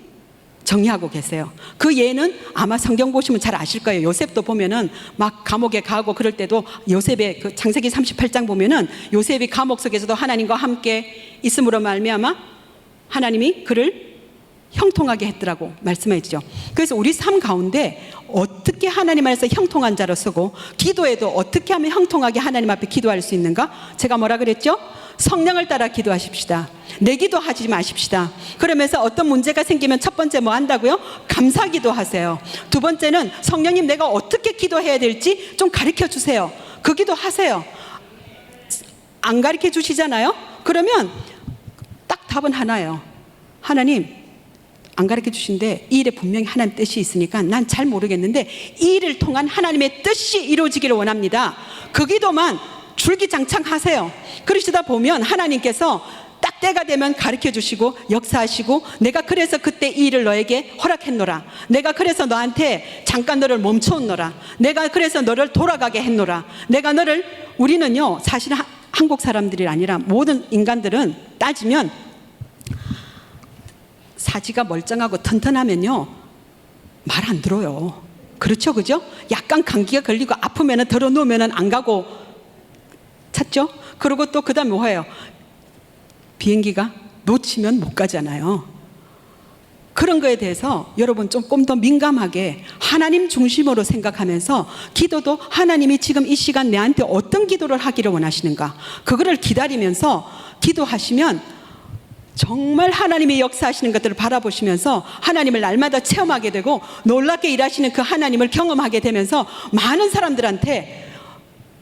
정의하고 계세요. 그 예는 아마 성경 보시면 잘 아실 거예요. 요셉도 보면은 막 감옥에 가고 그럴 때도 요셉의 그 창세기 38장 보면은 요셉이 감옥 속에서도 하나님과 함께 있음으로 말미암아 하나님이 그를 형통하게 했더라고 말씀하시죠. 그래서 우리 삶 가운데 어떻게 하나님 안에서 형통한 자로 서고 기도에도 어떻게 하면 형통하게 하나님 앞에 기도할 수 있는가? 제가 뭐라 그랬죠? 성령을 따라 기도하십시다. 내 기도하지 마십시다. 그러면서 어떤 문제가 생기면 첫 번째 뭐 한다고요? 감사 기도하세요. 두 번째는 성령님 내가 어떻게 기도해야 될지 좀 가르쳐 주세요. 그 기도하세요. 안 가르쳐 주시잖아요? 그러면 딱 답은 하나예요. 하나님 안 가르쳐 주신데 이 일에 분명히 하나님 뜻이 있으니까 난 잘 모르겠는데 이 일을 통한 하나님의 뜻이 이루어지기를 원합니다. 그 기도만 줄기장창 하세요. 그러시다 보면 하나님께서 딱 때가 되면 가르쳐 주시고 역사하시고 내가 그래서 그때 이 일을 너에게 허락했노라. 내가 그래서 너한테 잠깐 너를 멈춰온노라. 내가 그래서 너를 돌아가게 했노라. 내가 너를 우리는요 사실 한국 사람들이 아니라 모든 인간들은 따지면 사지가 멀쩡하고 튼튼하면요 말 안 들어요. 그렇죠, 그죠? 약간 감기가 걸리고 아프면은 들어 누우면은 안 가고 찾죠? 그리고 또 그다음 뭐예요? 비행기가 놓치면 못 가잖아요. 그런 거에 대해서 여러분 조금 더 민감하게 하나님 중심으로 생각하면서 기도도 하나님이 지금 이 시간 내한테 어떤 기도를 하기를 원하시는가 그거를 기다리면서 기도하시면 정말 하나님의 역사하시는 것들을 바라보시면서 하나님을 날마다 체험하게 되고 놀랍게 일하시는 그 하나님을 경험하게 되면서 많은 사람들한테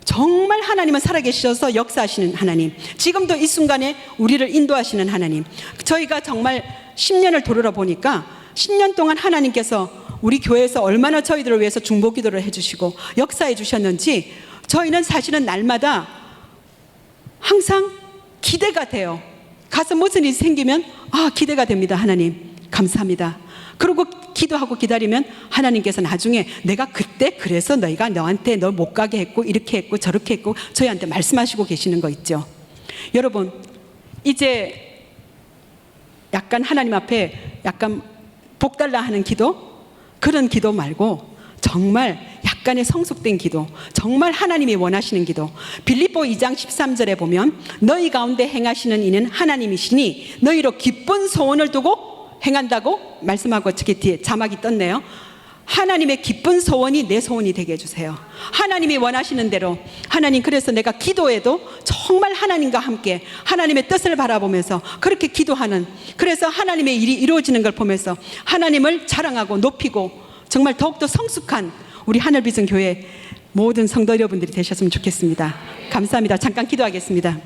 정말 하나님은 살아계셔서 역사하시는 하나님, 지금도 이 순간에 우리를 인도하시는 하나님. 저희가 정말 10년을 돌아보니까 10년 동안 하나님께서 우리 교회에서 얼마나 저희들을 위해서 중보 기도를 해주시고 역사해 주셨는지 저희는 사실은 날마다 항상 기대가 돼요. 가서 무슨 일이 생기면 기대가 됩니다. 하나님 감사합니다. 그리고 기도하고 기다리면 하나님께서 나중에 내가 그때 그래서 너희가 너한테 너 못 가게 했고 이렇게 했고 저렇게 했고 저희한테 말씀하시고 계시는 거 있죠. 여러분 이제 약간 하나님 앞에 약간 복 달라 하는 기도, 그런 기도 말고 정말 약간의 성숙된 기도, 정말 하나님이 원하시는 기도. 빌립보 2장 13절에 보면 너희 가운데 행하시는 이는 하나님이시니 너희로 기쁜 소원을 두고 행한다고 말씀하고 저기 뒤에 자막이 떴네요. 하나님의 기쁜 소원이 내 소원이 되게 해주세요. 하나님이 원하시는 대로. 하나님, 그래서 내가 기도해도 정말 하나님과 함께 하나님의 뜻을 바라보면서 그렇게 기도하는, 그래서 하나님의 일이 이루어지는 걸 보면서 하나님을 자랑하고 높이고 정말 더욱더 성숙한 우리 하늘비전 교회 모든 성도 여러분들이 되셨으면 좋겠습니다. 감사합니다. 잠깐 기도하겠습니다.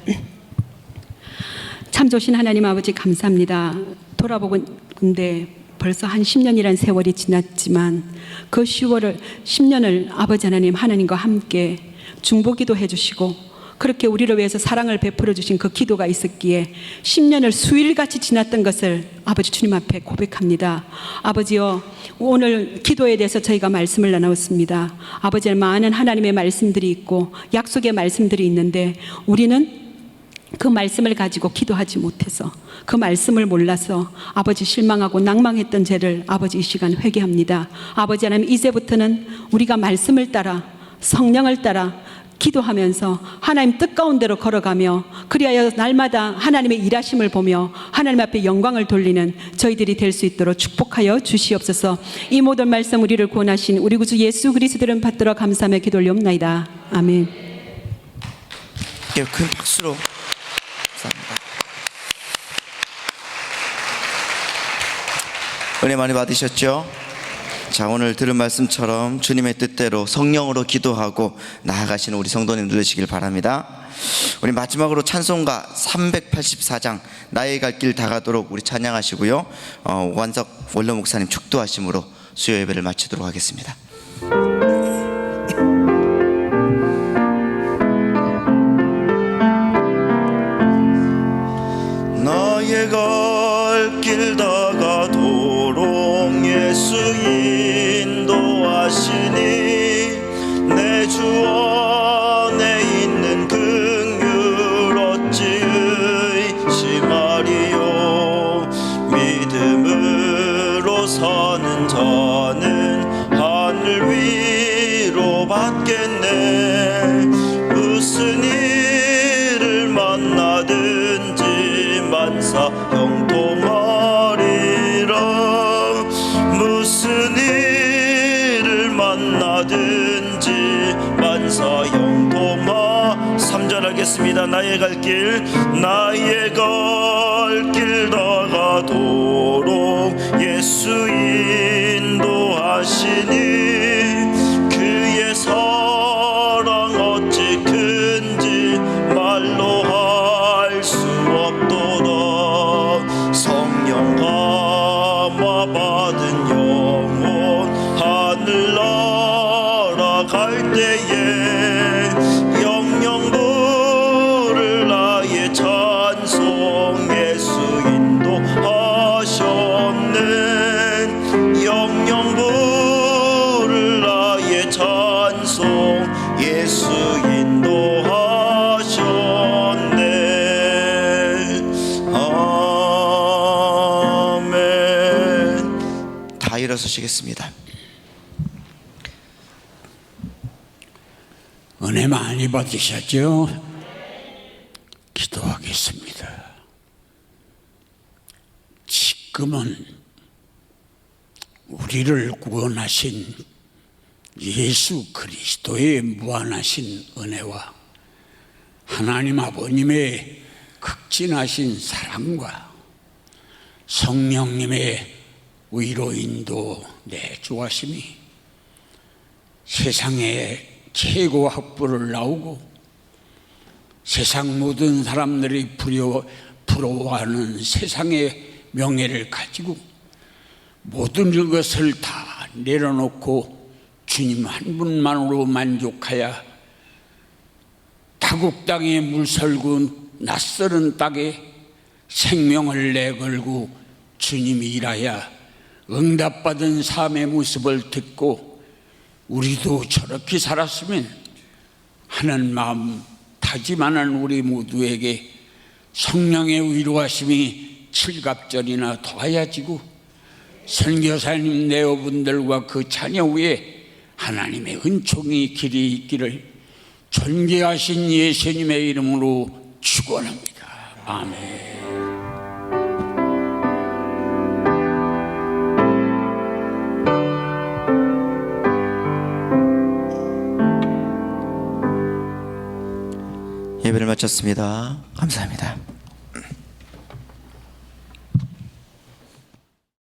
참 좋으신 하나님 아버지 감사합니다. 돌아보건대 벌써 한 10년이라는 세월이 지났지만 그 10년을 아버지 하나님, 하나님과 함께 중보기도 해주시고 그렇게 우리를 위해서 사랑을 베풀어 주신 그 기도가 있었기에 10년을 수일같이 지났던 것을 아버지 주님 앞에 고백합니다. 아버지여, 오늘 기도에 대해서 저희가 말씀을 나눴습니다. 아버지, 많은 하나님의 말씀들이 있고 약속의 말씀들이 있는데 우리는 그 말씀을 가지고 기도하지 못해서, 그 말씀을 몰라서 아버지 실망하고 낭망했던 죄를 아버지 이 시간 회개합니다. 아버지 하나님, 이제부터는 우리가 말씀을 따라 성령을 따라 기도하면서 하나님 뜻 가운데로 걸어가며 그리하여 날마다 하나님의 일하심을 보며 하나님 앞에 영광을 돌리는 저희들이 될 수 있도록 축복하여 주시옵소서. 이 모든 말씀 우리를 구원하신 우리 구주 예수 그리스도를 받들어 감사하며 기도 올리옵나이다. 아멘. 큰 박수로 감사합니다. 은혜 많이 받으셨죠? 자, 오늘 들은 말씀처럼 주님의 뜻대로 성령으로 기도하고 나아가시는 우리 성도님들 되시길 바랍니다. 우리 마지막으로 찬송가 384장 나의 갈 길 다가도록 우리 찬양하시고요, 오관석 원로 목사님 축도하심으로 수요 예배를 마치도록 하겠습니다. 나의 갈 길 다가도록 예수 인도하시니 내 주 안에 있는 긍휼 어찌 의심하리요. 믿음으로 사는 자는 하늘 위로 받겠네. 무슨 일을 만나든지 만사 형통하리라. 무슨 일을 만나든지 만사 형통하. 3절 하겠습니다. 나의 갈 길, 나의 갈 길 다가도록 예수 인도하시니 그의 사랑 어찌 큰지 말로 할 수 없도다. 성령 감화 받은 영혼 하늘 날아갈 때에 영영 부를 나의 찬송 예수 인도하셨네. 영영 부를 나의 찬송 예수 인도하셨네. 아멘. 다 일어서시겠습니다. 은혜 많이 받으셨죠? 기도하겠습니다. 지금은 우리를 구원하신 예수 그리스도의 무한하신 은혜와 하나님 아버님의 극진하신 사랑과 성령님의 위로인도 내주하심이 세상에 최고 학부를 나오고 세상 모든 사람들이 부러워하는 세상의 명예를 가지고 모든 것을 다 내려놓고 주님 한 분만으로 만족하여 타국 땅에 물설고 낯설은 땅에 생명을 내걸고 주님이 일하여 응답받은 삶의 모습을 듣고 우리도 저렇게 살았으면 하는 마음 다짐하는 우리 모두에게 성령의 위로하심이 칠갑절이나 더하여지고 선교사님 내어분들과 그 자녀 위에 하나님의 은총이 길이 있기를 존귀하신 예수님의 이름으로 축원합니다. 아멘. 예배를 마쳤습니다. 감사합니다.